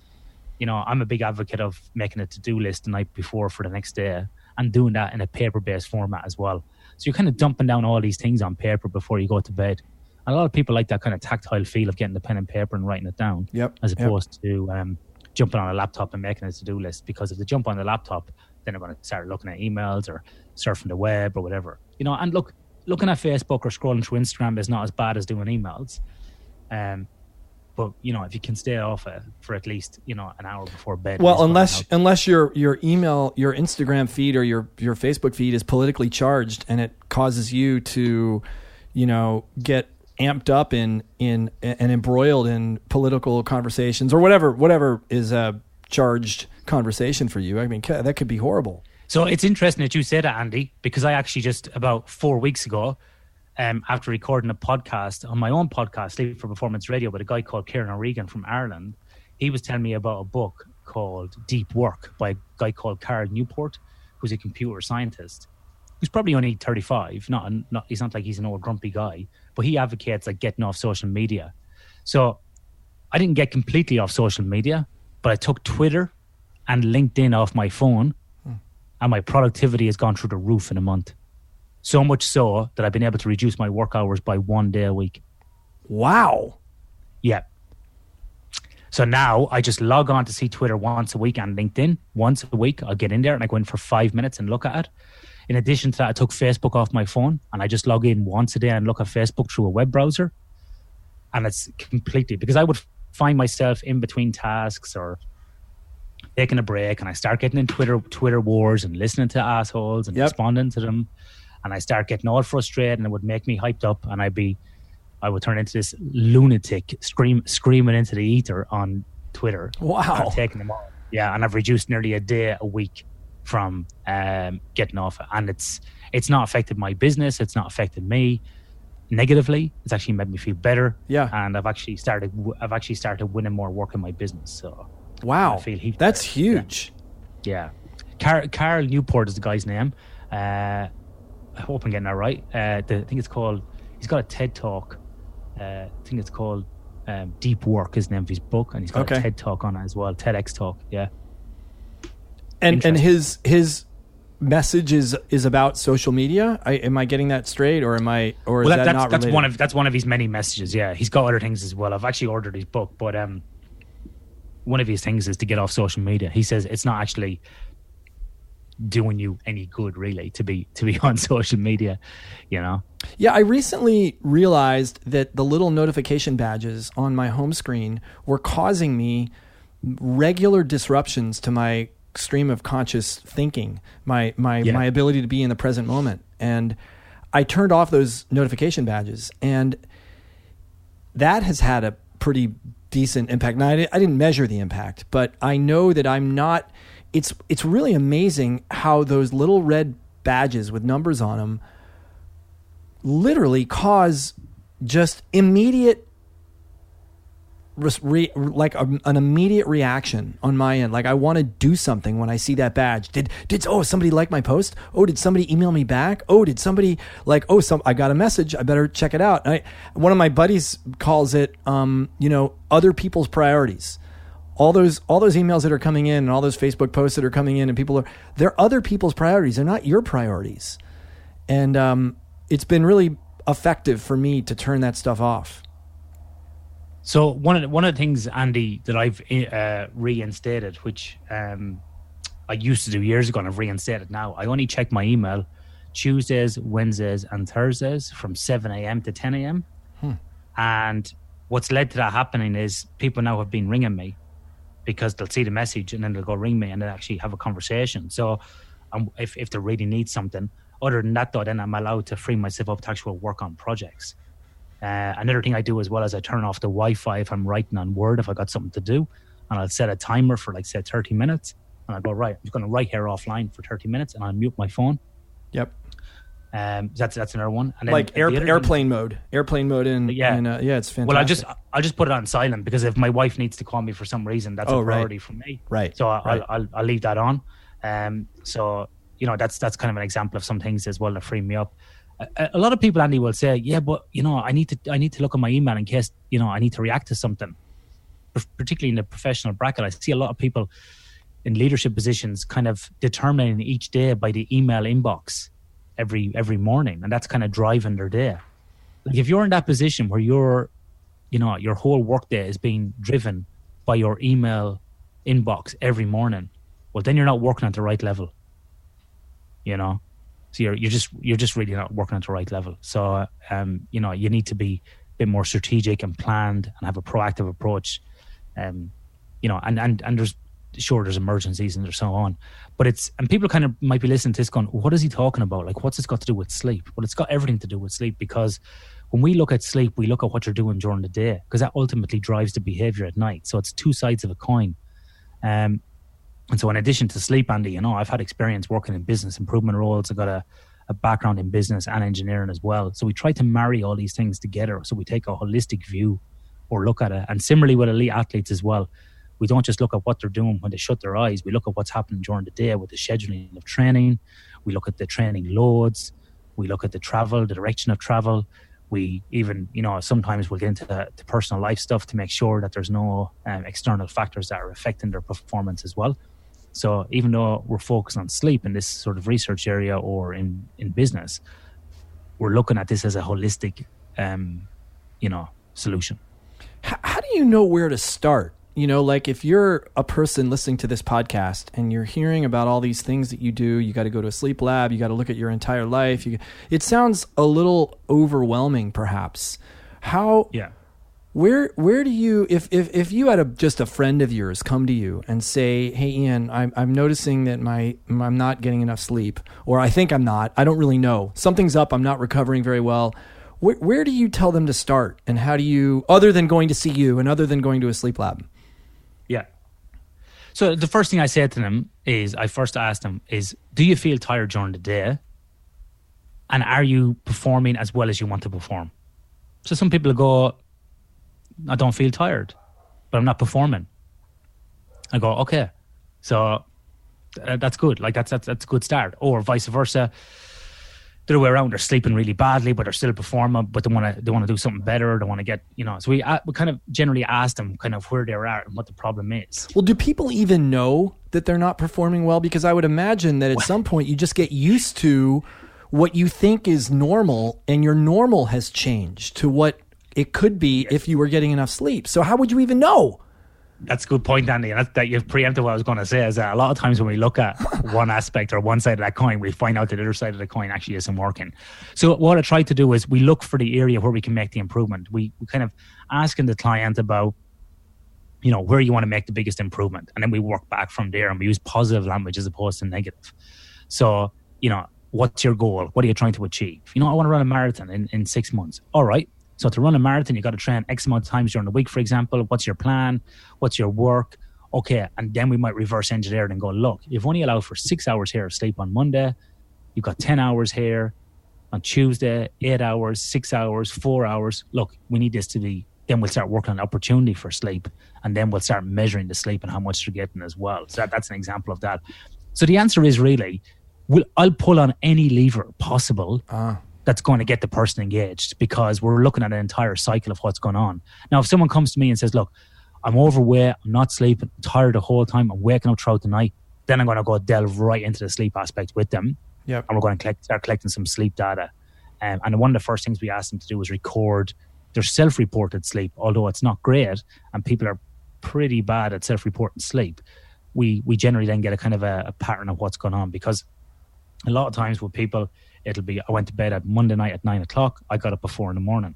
S1: I'm a big advocate of making a to-do list the night before for the next day, and doing that in a paper-based format as well. So you're kind of dumping down all these things on paper before you go to bed. And a lot of people like that kind of tactile feel of getting the pen and paper and writing it down, as opposed to jumping on a laptop and making a to-do list. Because if they jump on the laptop, then they're going to start looking at emails or surfing the web or whatever. And looking at Facebook or scrolling through Instagram is not as bad as doing emails. But if you can stay off it for at least an hour before bed.
S2: Well, unless your email, your Instagram feed or your Facebook feed is politically charged and it causes you to, get amped up in and embroiled in political conversations or whatever is a charged conversation for you. I mean, that could be horrible.
S1: So it's interesting that you say that, Andy, because I actually just about 4 weeks ago, after recording a podcast on my own podcast, Sleep for Performance Radio, with a guy called Kieran O'Regan from Ireland, he was telling me about a book called Deep Work by a guy called Carl Newport, who's a computer scientist. who's probably only 35. He's not like he's an old grumpy guy, but he advocates like getting off social media. So I didn't get completely off social media, but I took Twitter and LinkedIn off my phone, and my productivity has gone through the roof in a month. So much so that I've been able to reduce my work hours by 1 day a week.
S2: Wow.
S1: Yeah. So now I just log on to see Twitter once a week and LinkedIn once a week. I'll get in there and I go in for 5 minutes and look at it. In addition to that, I took Facebook off my phone and I just log in once a day and look at Facebook through a web browser. And it's completely, because I would find myself in between tasks or taking a break, and I start getting in Twitter wars and listening to assholes and responding to them. And I start getting all frustrated, and it would make me hyped up, and I would turn into this lunatic screaming into the ether on Twitter.
S2: Wow.
S1: And taking them off. Yeah, and I've reduced nearly a day a week from getting off it. And it's not affected my business. It's not affected me negatively. It's actually made me feel better.
S2: Yeah.
S1: And I've actually started winning more work in my business. So
S2: wow,
S1: I feel
S2: that's huge.
S1: Yeah. Carl Newport is the guy's name. I hope I'm getting that right. I think it's called, he's got a TED Talk. I think it's called Deep Work, is the name of his book, and he's got a TED Talk on it as well, TEDx Talk, yeah.
S2: And his message is about social media. Am I getting that straight, or is that not related?
S1: That's one of his many messages. Yeah, he's got other things as well. I've actually ordered his book, but one of his things is to get off social media. He says it's not actually doing you any good, really, to be on social media, you know.
S2: Yeah, I recently realized that the little notification badges on my home screen were causing me regular disruptions to my stream of conscious thinking, my ability to be in the present moment. And I turned off those notification badges, and that has had a pretty decent impact. Now, I didn't measure the impact, but I know that I'm not. It's really amazing how those little red badges with numbers on them literally cause just immediate an immediate reaction on my end. Like, I want to do something when I see that badge. Did somebody like my post? Oh, did somebody email me back? Oh, did somebody I got a message. I better check it out. One of my buddies calls it, other people's priorities. All those emails that are coming in and all those Facebook posts that are coming in, and they're other people's priorities. They're not your priorities. And it's been really effective for me to turn that stuff off.
S1: So one of the things, Andy, that I've reinstated, which I used to do years ago and I've reinstated now, I only check my email Tuesdays, Wednesdays and Thursdays from 7 a.m. to 10 a.m. And what's led to that happening is people now have been ringing me because they'll see the message and then they'll go ring me and they'll actually have a conversation. So if they really need something, other than that though, then I'm allowed to free myself up to actually work on projects. Another thing I do as well is I turn off the Wi-Fi if I'm writing on Word, if I got something to do, and I'll set a timer for 30 minutes, and I'll go, right, I'm just going to write here offline for 30 minutes, and I'll mute my phone.
S2: Yep.
S1: That's another one. And then
S2: like airplane mode in, it's fantastic.
S1: Well, I'll just put it on silent, because if my wife needs to call me for some reason, that's a priority for me.
S2: Right.
S1: So I'll leave that on. So, that's kind of an example of some things as well that free me up. A lot of people, Andy, will say, yeah, but I need to look at my email in case I need to react to something. Particularly in the professional bracket, I see a lot of people in leadership positions kind of determining each day by the email inbox every morning, and that's kind of driving their day. Like, if you're in that position where your whole workday is being driven by your email inbox every morning, well, then you're not working at the right level. So you're just really not working at the right level. So you need to be a bit more strategic and planned and have a proactive approach. And there's emergencies and there's so on. But and people kind of might be listening to this going, what is he talking about? Like, what's this got to do with sleep? Well, it's got everything to do with sleep, because when we look at sleep, we look at what you're doing during the day, because that ultimately drives the behavior at night. So it's two sides of a coin. And so in addition to sleep, Andy, I've had experience working in business improvement roles. I've got a background in business and engineering as well. So we try to marry all these things together. So we take a holistic view or look at it. And similarly with elite athletes as well, We don't just look at what they're doing when they shut their eyes. We look at what's happening during the day with the scheduling of training. We look at the training loads. We look at the travel, the direction of travel. We even, sometimes we'll get into the personal life stuff to make sure that there's no external factors that are affecting their performance as well. So even though we're focused on sleep in this sort of research area or in business, we're looking at this as a holistic, solution.
S2: How do you know where to start? Like if you're a person listening to this podcast and you're hearing about all these things that you do, you got to go to a sleep lab, you got to look at your entire life. It sounds a little overwhelming, perhaps. Where do you, if you had just a friend of yours come to you and say, hey, Ian, I'm noticing that I'm not getting enough sleep, or I think I'm not, I don't really know. Something's up, I'm not recovering very well. Where do you tell them to start? And how do you, other than going to see you and other than going to a sleep lab?
S1: Yeah. So the first thing I said to them is, I first asked them is, do you feel tired during the day? And are you performing as well as you want to perform? So some people go, I don't feel tired, but I'm not performing. I go, okay. So that's good. Like that's a good start. Or vice versa. The other way around, they're sleeping really badly, but they're still performing, but they want to do something better. They want to get, so we kind of generally ask them kind of where they're at and what the problem is.
S2: Well, do people even know that they're not performing well? Because I would imagine that at some point you just get used to what you think is normal, and your normal has changed to what it could be if you were getting enough sleep. So how would you even know?
S1: That's a good point, Andy. And that you've preempted what I was going to say, is that a lot of times when we look at one aspect or one side of that coin, we find out that the other side of the coin actually isn't working. So what I try to do is we look for the area where we can make the improvement. We kind of asking the client about, where you want to make the biggest improvement. And then we work back from there and we use positive language as opposed to negative. So, what's your goal? What are you trying to achieve? I want to run a marathon in 6 months. All right. So to run a marathon, you got to train X amount of times during the week, for example. What's your plan? What's your work? Okay. And then we might reverse engineer it and go, look, you've only allowed for 6 hours here of sleep on Monday. You've got 10 hours here on Tuesday, 8 hours, 6 hours, 4 hours. Look, we need this to be, then we'll start working on opportunity for sleep. And then we'll start measuring the sleep and how much they're getting as well. So that's an example of that. So the answer is really, I'll pull on any lever possible that's going to get the person engaged, because we're looking at an entire cycle of what's going on. Now, if someone comes to me and says, look, I'm overweight, I'm not sleeping, I'm tired the whole time, I'm waking up throughout the night, then I'm going to go delve right into the sleep aspect with them. Yep. And we're going to start collecting some sleep data. And one of the first things we ask them to do is record their self-reported sleep, although it's not great and people are pretty bad at self-reporting sleep. We generally then get a kind of a pattern of what's going on, because a lot of times with people, it'll be, I went to bed at Monday night at 9 o'clock. I got up at 4 in the morning.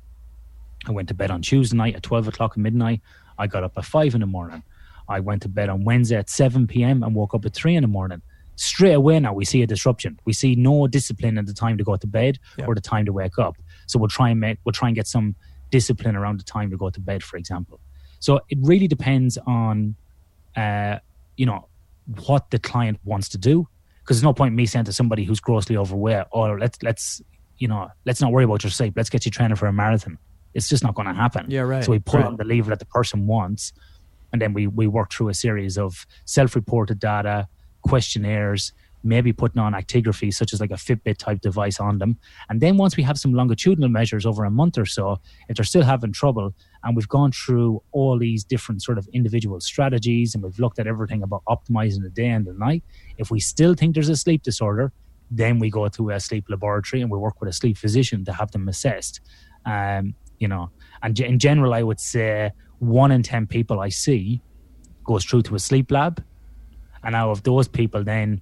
S1: I went to bed on Tuesday night at 12 o'clock at midnight. I got up at 5 in the morning. I went to bed on Wednesday at 7 p.m. and woke up at 3 in the morning. Straight away now we see a disruption. We see no discipline in the time to go to bed or the time to wake up. So we'll try and get some discipline around the time to go to bed, for example. So it really depends on, what the client wants to do. Because there's no point in me saying to somebody who's grossly overweight, "Oh, let's not worry about your sleep. Let's get you training for a marathon." It's just not going to happen. Yeah, right. So we pull on the lever that the person wants, and then we work through a series of self-reported data, questionnaires, maybe putting on actigraphy, such as like a Fitbit type device on them. And then once we have some longitudinal measures over a month or so, if they're still having trouble, and we've gone through all these different sort of individual strategies, and we've looked at everything about optimizing the day and the night, if we still think there's a sleep disorder, then we go to a sleep laboratory and we work with a sleep physician to have them assessed. And in general, I would say 1 in 10 people I see goes through to a sleep lab. And out of those people, then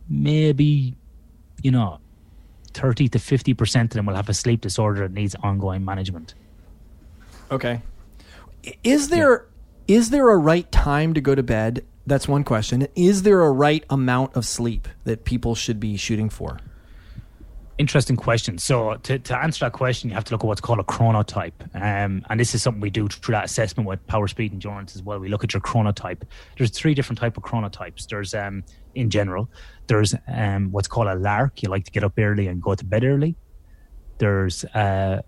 S1: maybe, 30 to 50% of them will have a sleep disorder that needs ongoing management.
S2: Okay. Is there a right time to go to bed? That's one question. Is there a right amount of sleep that people should be shooting for?
S1: Interesting question. So to answer that question, you have to look at what's called a chronotype. And this is something we do through that assessment with power, speed, endurance as well. We look at your chronotype. There's 3 different types of chronotypes. There's, in general, there's what's called a lark. You like to get up early and go to bed early. There's an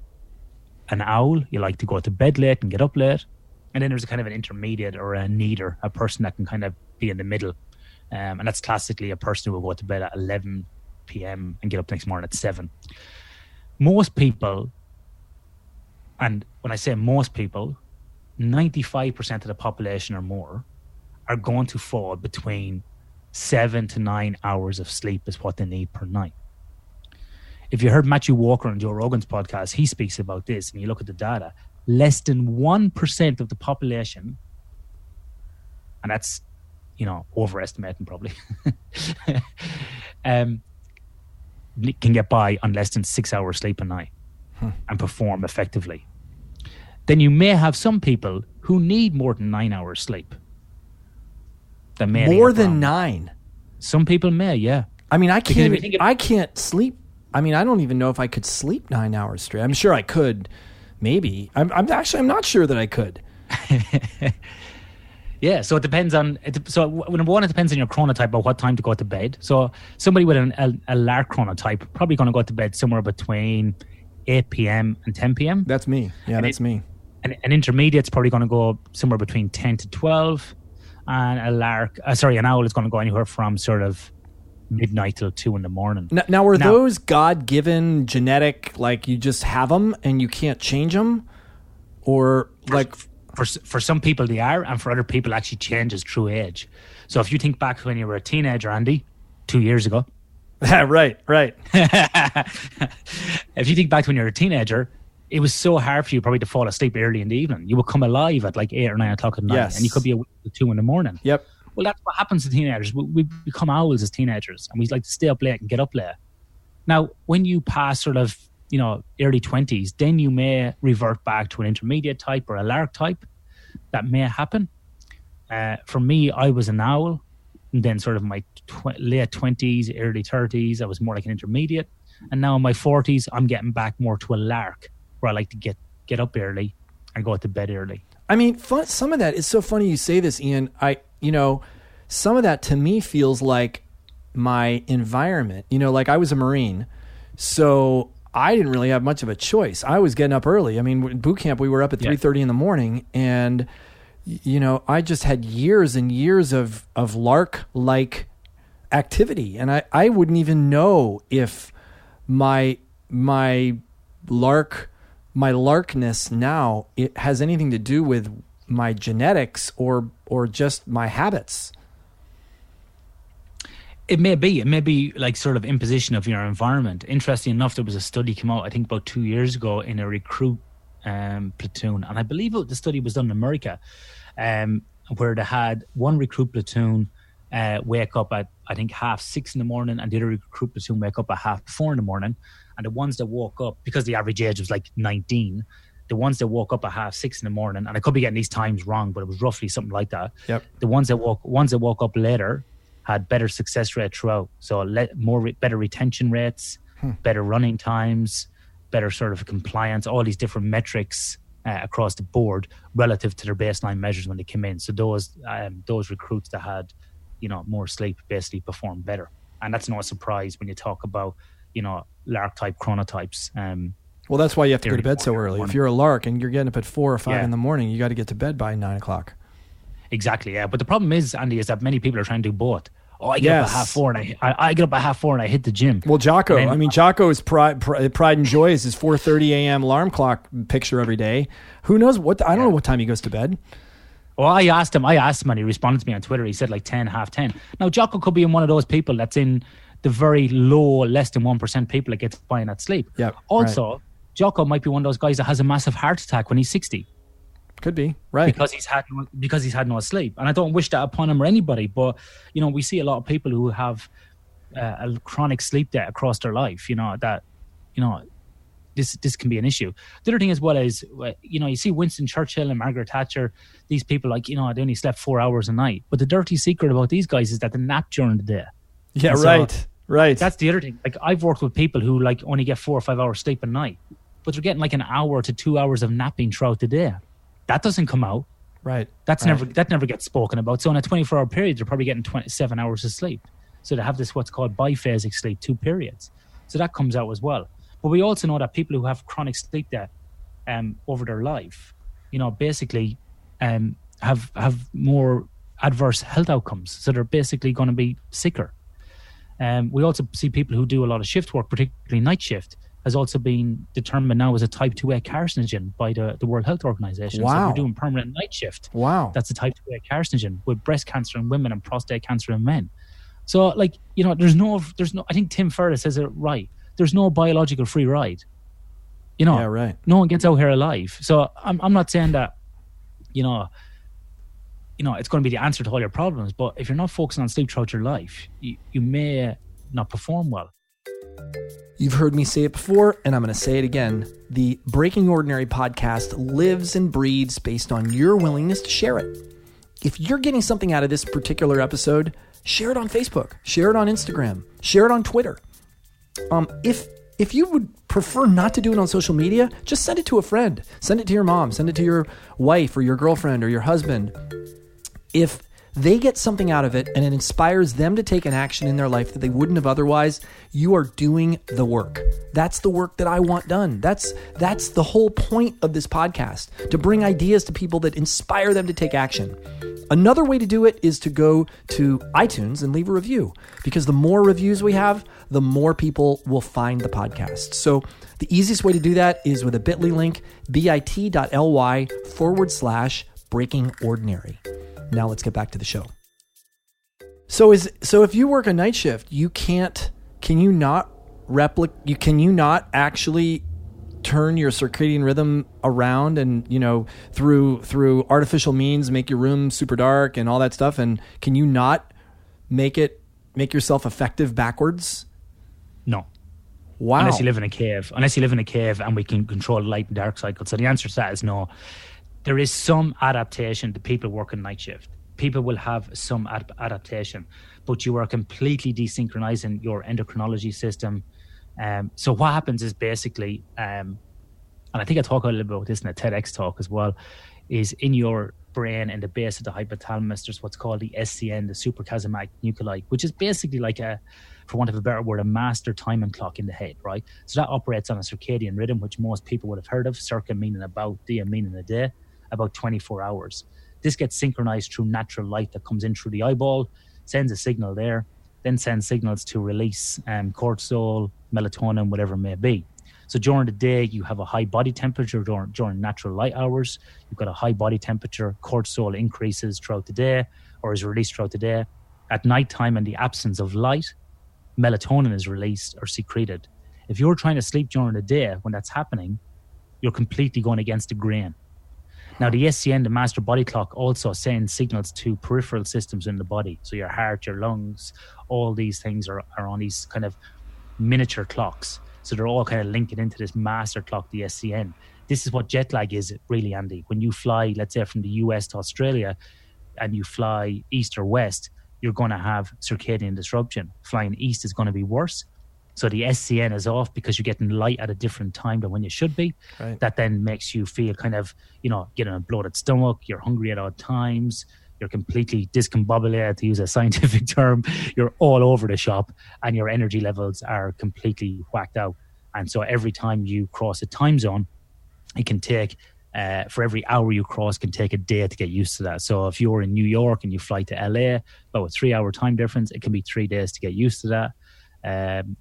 S1: owl. You like to go to bed late and get up late. And then there's a kind of an intermediate or a neither, a person that can kind of be in the middle. And that's classically a person who will go to bed at 11 p.m. and get up next morning at 7. Most people, and when I say most people, 95% of the population or more are going to fall between 7 to 9 hours of sleep is what they need per night. If you heard Matthew Walker on Joe Rogan's podcast, he speaks about this, and you look at the data, less than 1% of the population, and that's, overestimating probably, can get by on less than 6 hours sleep a night and perform effectively. Then you may have some people who need more than 9 hours sleep.
S2: More than 9?
S1: Some people may, yeah.
S2: I mean, I can't sleep. I mean, I don't even know if I could sleep 9 hours straight. I'm sure I could, maybe. I'm not sure that I could.
S1: Yeah, so it depends on. Number one, it depends on your chronotype about what time to go to bed. So somebody with a lark chronotype probably going to go to bed somewhere between 8 p.m. and 10 p.m.
S2: That's me. Yeah, that's me.
S1: And an intermediate's probably going to go somewhere between 10 to 12, and an owl is going to go anywhere from sort of midnight till 2 in the morning.
S2: Now were those God-given genetic, like you just have them and you can't change them, or like?
S1: For some people they are, and for other people it actually changes through age. So if you think back when you were a teenager, Andy, 2 years ago.
S2: Right.
S1: If you think back to when you were a teenager, it was so hard for you probably to fall asleep early in the evening. You would come alive at like 8 or 9 o'clock at night,
S2: yes.
S1: And you could be awake at 2 in the morning.
S2: Yep.
S1: Well, that's what happens to teenagers. We become owls as teenagers, and we like to stay up late and get up late. Now, when you pass sort of, early 20s, then you may revert back to an intermediate type or a lark type. That may happen. For me, I was an owl, and then sort of my late 20s, early 30s, I was more like an intermediate. And now in my 40s, I'm getting back more to a lark, where I like to get up early and go to bed early.
S2: I mean, some of that is so funny you say this, Ian. Some of that to me feels like my environment. Like I was a Marine, so I didn't really have much of a choice. I was getting up early. I mean, boot camp, we were up at 3:30 in the morning, and I just had years and years of lark-like activity, and I wouldn't even know if my larkness now, it has anything to do with my genetics or just my habits.
S1: It may be like sort of imposition of your environment. Interesting enough, there was a study came out, I think about 2 years ago, in a recruit platoon. And I believe the study was done in America, where they had one recruit platoon wake up at, I think, 6:30 in the morning, and the other recruit platoon wake up at 4:30 in the morning. And the ones that woke up, because the average age was like 19, the ones that woke up at 6:30 in the morning, and I could be getting these times wrong, but it was roughly something like that.
S2: Yep.
S1: The ones that woke up later had better success rate throughout. So better retention rates, better running times, better sort of compliance, all these different metrics across the board relative to their baseline measures when they came in. So those recruits that had, more sleep basically performed better. And that's no surprise when you talk about, lark type chronotypes.
S2: Well, that's why you have to go to bed so early. If you're a lark and you're getting up at 4 or 5 in the morning, you got to get to bed by 9 o'clock.
S1: Exactly, yeah. But the problem is, Andy, is that many people are trying to do both. Oh, I get up at 4:30 and I get up at 4:30 and I hit the gym.
S2: Well, Jocko's pride and joy is his 4:30 a.m. alarm clock picture every day. Who knows I don't know what time he goes to bed.
S1: Well, I asked him and he responded to me on Twitter. He said like 10, 10:30. Now, Jocko could be in one of those people that's in the very low, less than 1% people that gets by in that sleep.
S2: Yep,
S1: also,
S2: right.
S1: Jocko might be one of those guys that has a massive heart attack when he's 60.
S2: Could be, right.
S1: Because he's had no sleep. And I don't wish that upon him or anybody, but, we see a lot of people who have a chronic sleep debt across their life, this can be an issue. The other thing as well is, you see Winston Churchill and Margaret Thatcher, these people they only slept 4 hours a night. But the dirty secret about these guys is that they nap during the day.
S2: Yeah, right.
S1: That's the other thing. Like, I've worked with people who only get 4 or 5 hours sleep a night, but they're getting an hour to 2 hours of napping throughout the day. That doesn't come out.
S2: Right.
S1: That never gets spoken about. So in a 24-hour period, they're probably getting 27 hours of sleep. So they have this what's called biphasic sleep, 2 periods. So that comes out as well. But we also know that people who have chronic sleep debt over their life, basically have more adverse health outcomes. So they're basically going to be sicker. We also see people who do a lot of shift work, particularly night shift, has also been determined now as a type 2A carcinogen by the World Health Organization.
S2: Wow.
S1: So if you're doing permanent night shift,
S2: wow,
S1: that's a type 2A carcinogen with breast cancer in women and prostate cancer in men. So, like, you know, there's no, I think Tim Ferriss says it right. There's no biological free ride. You know,
S2: yeah, right.
S1: No one gets out here alive. So I'm not saying that, you know, it's going to be the answer to all your problems. But if you're not focusing on sleep throughout your life, you may not perform well.
S2: You've heard me say it before, and I'm going to say it again. The Breaking Ordinary podcast lives and breathes based on your willingness to share it. If you're getting something out of this particular episode, share it on Facebook, share it on Instagram, share it on Twitter. If you would prefer not to do it on social media, just send it to a friend. Send it to your mom. Send it to your wife or your girlfriend or your husband. If they get something out of it and it inspires them to take an action in their life that they wouldn't have otherwise, you are doing the work. That's the work that I want done. That's the whole point of this podcast, to bring ideas to people that inspire them to take action. Another way to do it is to go to iTunes and leave a review, because the more reviews we have, the more people will find the podcast. So the easiest way to do that is with a bit.ly link, bit.ly/Breaking Ordinary. Now let's get back to the show. So if you work a night shift, can you not actually turn your circadian rhythm around and, you know, through artificial means, make your room super dark and all that stuff? And can you not make yourself effective backwards?
S1: No.
S2: Wow.
S1: Unless you live in a cave and we can control the light and dark cycle. So the answer to that is no. There is some adaptation to people working night shift. People will have some adaptation, but you are completely desynchronizing your endocrinology system. So what happens is basically, and I think I talk a little bit about this in a TEDx talk as well, is in your brain and the base of the hypothalamus, there's what's called the SCN, the suprachiasmatic nuclei, which is basically like for want of a better word, a master timing clock in the head, right? So that operates on a circadian rhythm, which most people would have heard of, circa meaning about, dia meaning a day, about 24 hours. This gets synchronized through natural light that comes in through the eyeball, sends a signal there, then sends signals to release cortisol, melatonin, whatever it may be. So during the day, you have a high body temperature during natural light hours. You've got a high body temperature, cortisol increases throughout the day or is released throughout the day. At nighttime, in the absence of light, melatonin is released or secreted. If you're trying to sleep during the day when that's happening, you're completely going against the grain. Now, the SCN, the master body clock, also sends signals to peripheral systems in the body. So your heart, your lungs, all these things are on these kind of miniature clocks. So they're all kind of linking into this master clock, the SCN. This is what jet lag is really, Andy. When you fly, let's say, from the US to Australia and you fly east or west, you're going to have circadian disruption. Flying east is going to be worse. So the SCN is off because you're getting light at a different time than when you should be. Right. That then makes you feel kind of, you know, getting a bloated stomach. You're hungry at all times. You're completely discombobulated, to use a scientific term. You're all over the shop and your energy levels are completely whacked out. And so every time you cross a time zone, it can take, for every hour you cross, can take a day to get used to that. So if you're in New York and you fly to LA, about a 3-hour time difference, it can be 3 days to get used to that.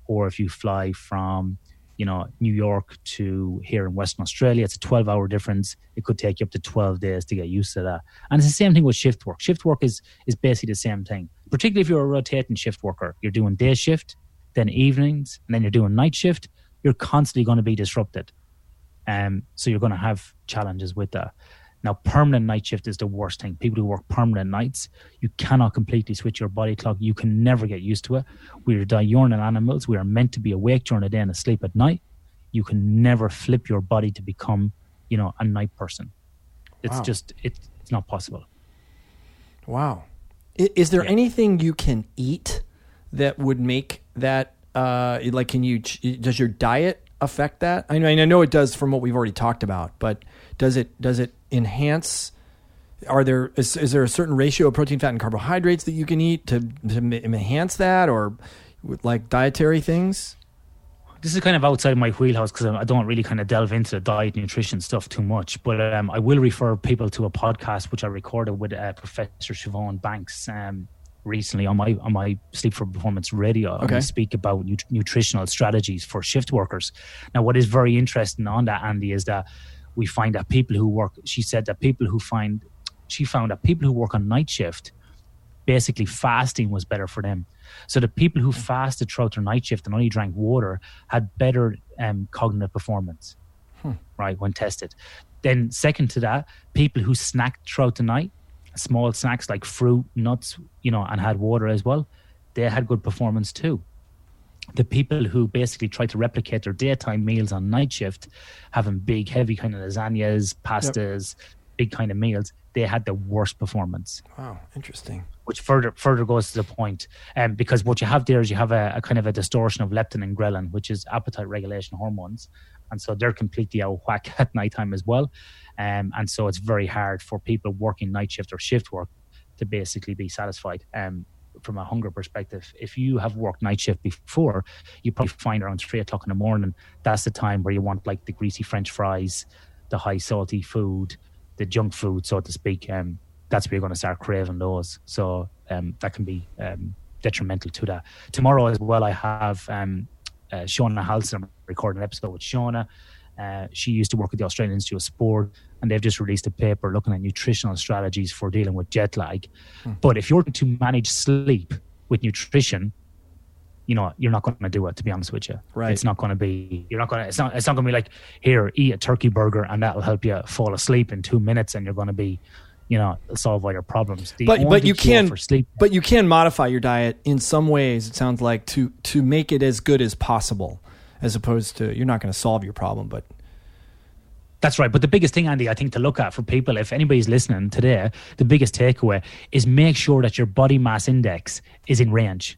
S1: Or if you fly from, you know, New York to here in Western Australia, it's a 12-hour difference. It could take you up to 12 days to get used to that. And it's the same thing with shift work. Shift work is basically the same thing, particularly if you're a rotating shift worker. You're doing day shift, then evenings, and then you're doing night shift. You're constantly going to be disrupted. So you're going to have challenges with that. Now, permanent night shift is the worst thing. People who work permanent nights, you cannot completely switch your body clock. You can never get used to it. We are diurnal animals. We are meant to be awake during the day and asleep at night. You can never flip your body to become, you know, a night person. It's just, it's not possible.
S2: Wow. Is there anything you can eat that would make that, like, does your diet affect that? I know it does from what we've already talked about, but does it enhance? Is there a certain ratio of protein, fat, and carbohydrates that you can eat to enhance that, or with like dietary things?
S1: this is kind of outside my wheelhouse because I don't really kind of delve into the diet nutrition stuff too much. But I will refer people to a podcast which I recorded with Professor Siobhan Banks recently on my Sleep for Performance radio.
S2: Okay.
S1: We speak about nutritional strategies for shift workers. Now, what is very interesting on that, Andy, is that we find that people who work, she found that people who work on night shift, basically fasting was better for them. So the people who fasted throughout their night shift and only drank water had better cognitive performance, right, when tested. Then second to that, people who snacked throughout the night, small snacks like fruit, nuts, and had water as well, they had good performance too. The people who basically try to replicate their daytime meals on night shift, having big, heavy kind of lasagnas, pastas, big kind of meals, they had the worst performance.
S2: Wow, interesting.
S1: Which further goes to the point, because what you have there is you have a kind of a distortion of leptin and ghrelin, which is appetite regulation hormones, and so they're completely out of whack at nighttime as well, and so it's very hard for people working night shift or shift work to basically be satisfied. From a hunger perspective, if you have worked night shift before, you probably find around 3 o'clock in the morning, that's the time where you want like the greasy French fries, the high salty food, the junk food, so to speak. That's where you're going to start craving those. So that can be detrimental to that. Tomorrow as well, I have Shauna Halson. I'm recording an episode with Shauna. She used to work at the Australian Institute of Sport, and they've just released a paper looking at nutritional strategies for dealing with jet lag. But if you're to manage sleep with nutrition, you're not going to do it, to be honest with you.
S2: Right.
S1: It's not going to be, it's not going to be like, here, eat a turkey burger and that'll help you fall asleep in 2 minutes and you're going to be, solve all your problems.
S2: But you can modify your diet in some ways, it sounds like, to make it as good as possible, as opposed to, you're not going to solve your problem, but.
S1: That's right. But the biggest thing, Andy, I think to look at for people, if anybody's listening today, the biggest takeaway is make sure that your body mass index is in range.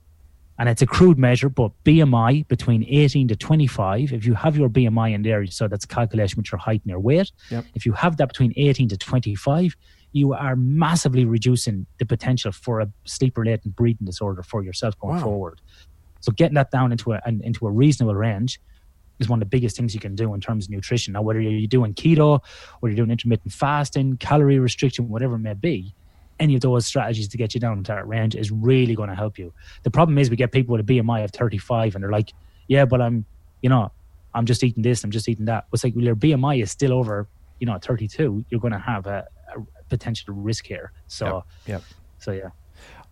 S1: And it's a crude measure, but BMI between 18 to 25, if you have your BMI in there, so that's calculation with your height and your weight.
S2: Yep.
S1: If you have that between 18 to 25, you are massively reducing the potential for a sleep-related breathing disorder for yourself going forward. So getting that down into a reasonable range is one of the biggest things you can do in terms of nutrition. Now, whether you're doing keto or you're doing intermittent fasting, calorie restriction, whatever it may be, any of those strategies to get you down into that range is really going to help you. The problem is we get people with a BMI of 35 and they're like, yeah, but I'm just eating this, I'm just eating that. It's like, well, your BMI is still over, 32. You're going to have a potential risk here. So, So, yeah.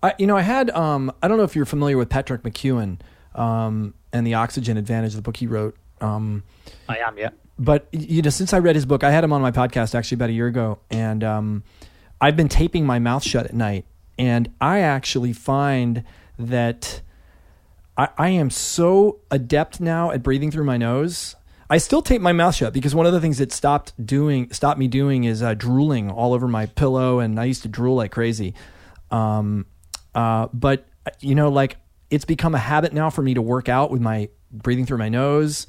S2: I had, I don't know if you're familiar with Patrick McEwen and the Oxygen Advantage, the book he wrote.
S1: I am, yeah.
S2: But, since I read his book, I had him on my podcast actually about a year ago, and I've been taping my mouth shut at night, and I actually find that I am so adept now at breathing through my nose. I still tape my mouth shut because one of the things that stopped me doing is drooling all over my pillow, and I used to drool like crazy. But it's become a habit now for me to work out with my breathing through my nose,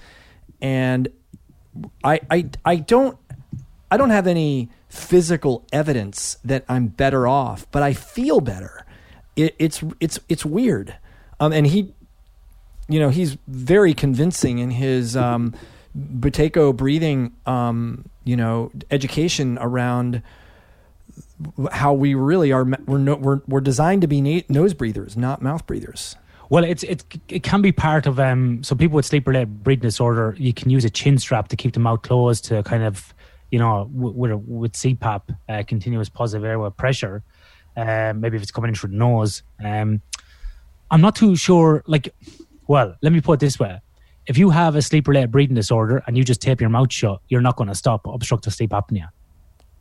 S2: and I don't have any physical evidence that I'm better off, but I feel better. It's weird. And he, he's very convincing in his Buteyko breathing, education around how we really are. We're designed to be nose breathers, not mouth breathers.
S1: Well, it can be part of so people with sleep-related breathing disorder, you can use a chin strap to keep the mouth closed to kind of, with CPAP, continuous positive airway pressure, maybe if it's coming in through the nose. I'm not too sure. Let me put it this way: if you have a sleep-related breathing disorder and you just tape your mouth shut, you're not going to stop obstructive sleep apnea.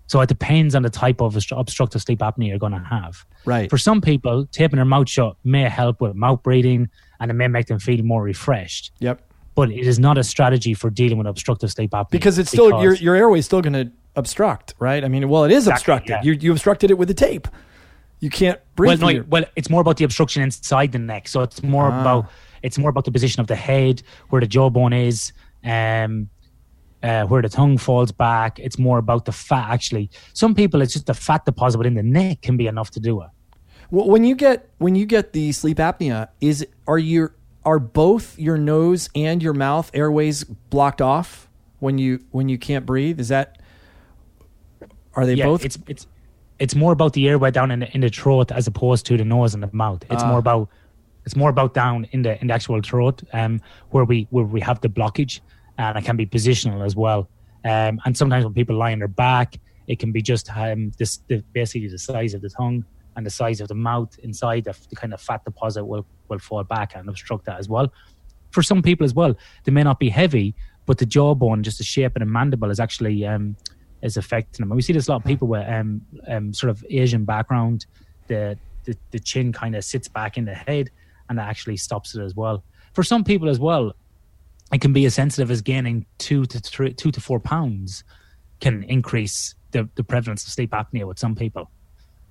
S1: So it depends on the type of obstructive sleep apnea you're going to have.
S2: Right.
S1: For some people, taping their mouth shut may help with mouth breathing, and it may make them feel more refreshed.
S2: Yep.
S1: But it is not a strategy for dealing with obstructive sleep apnea.
S2: Because it's still your airway is still going to obstruct, right? I mean, well, it is obstructed. Yeah. You obstructed it with the tape. You can't breathe.
S1: Well, it's more about the obstruction inside the neck. So it's more about the position of the head, where the jawbone is, where the tongue falls back. It's more about the fat. Actually, some people, it's just the fat deposit within the neck can be enough to do it.
S2: Well, when you get the sleep apnea, are both your nose and your mouth airways blocked off when you can't breathe? Are they both?
S1: It's more about the airway down in the throat as opposed to the nose and the mouth. It's more about down in the actual throat, where we have the blockage, and it can be positional as well. And sometimes when people lie on their back, it can be just basically the size of the tongue and the size of the mouth inside the kind of fat deposit will fall back and obstruct that as well. For some people as well, they may not be heavy, but the jawbone, just the shape of the mandible, is actually is affecting them. And we see this a lot of people with sort of Asian background. The chin kind of sits back in the head, and that actually stops it as well. For some people as well, it can be as sensitive as gaining 2 to 4 pounds can increase the prevalence of sleep apnea with some people.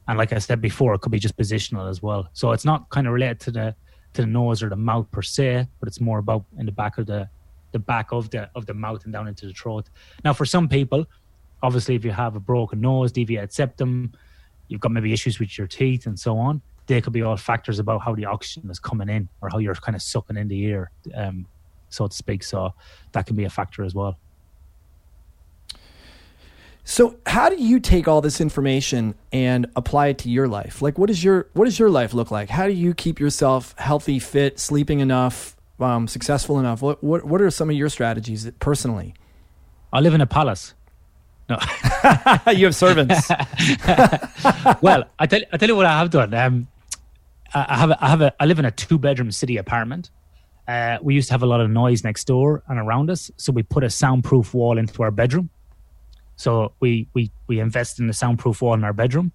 S1: And like I said before, it could be just positional as well. So it's not kind of related to the nose or the mouth per se, but it's more about in the back of the mouth and down into the throat. Now, for some people, obviously, if you have a broken nose, deviated septum, you've got maybe issues with your teeth and so on, they could be all factors about how the oxygen is coming in or how you're kind of sucking in the air, so to speak. So that can be a factor as well.
S2: So how do you take all this information and apply it to your life? Like, what does your life look like? How do you keep yourself healthy, fit, sleeping enough, successful enough? What are some of your strategies personally?
S1: I live in a palace. No.
S2: You have servants.
S1: Well, I tell you what I have done. I live in a 2-bedroom city apartment. We used to have a lot of noise next door and around us, so we put a soundproof wall into our bedroom. So we invested in a soundproof wall in our bedroom.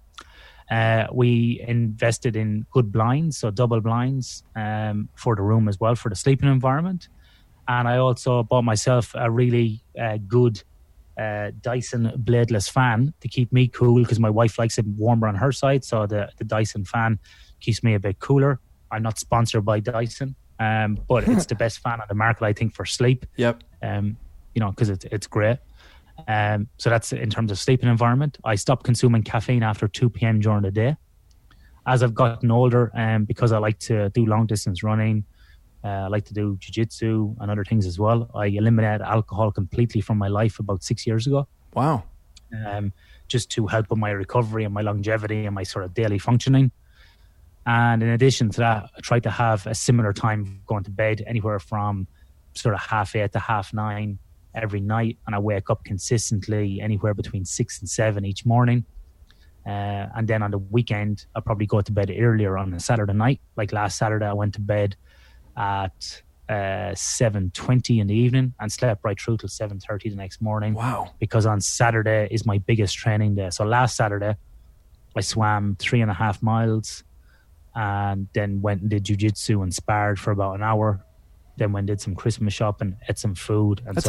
S1: We invested in good blinds, so double blinds for the room as well, for the sleeping environment. And I also bought myself a really good Dyson bladeless fan to keep me cool, because my wife likes it warmer on her side. So the Dyson fan keeps me a bit cooler. I'm not sponsored by Dyson, but it's the best fan on the market, I think, for sleep.
S2: Yep.
S1: Because it's great. So that's in terms of sleeping environment. I stopped consuming caffeine after 2 p.m. during the day. As I've gotten older, because I like to do long distance running, I like to do jiu-jitsu and other things as well, I eliminated alcohol completely from my life about 6 years ago.
S2: Wow.
S1: Just to help with my recovery and my longevity and my sort of daily functioning. And in addition to that, I try to have a similar time going to bed, anywhere from sort of 8:30 to 9:30 every night, and I wake up consistently anywhere between 6 and 7 each morning. And then on the weekend, I'll probably go to bed earlier on a Saturday night. Like last Saturday, I went to bed at 7:20 in the evening and slept right through till 7:30 the next morning.
S2: Wow.
S1: Because on Saturday is my biggest training day. So last Saturday, I swam 3.5 miles and then went and did jiu-jitsu and sparred for about an hour. Then went and did some Christmas shopping, ate some food. And
S2: that's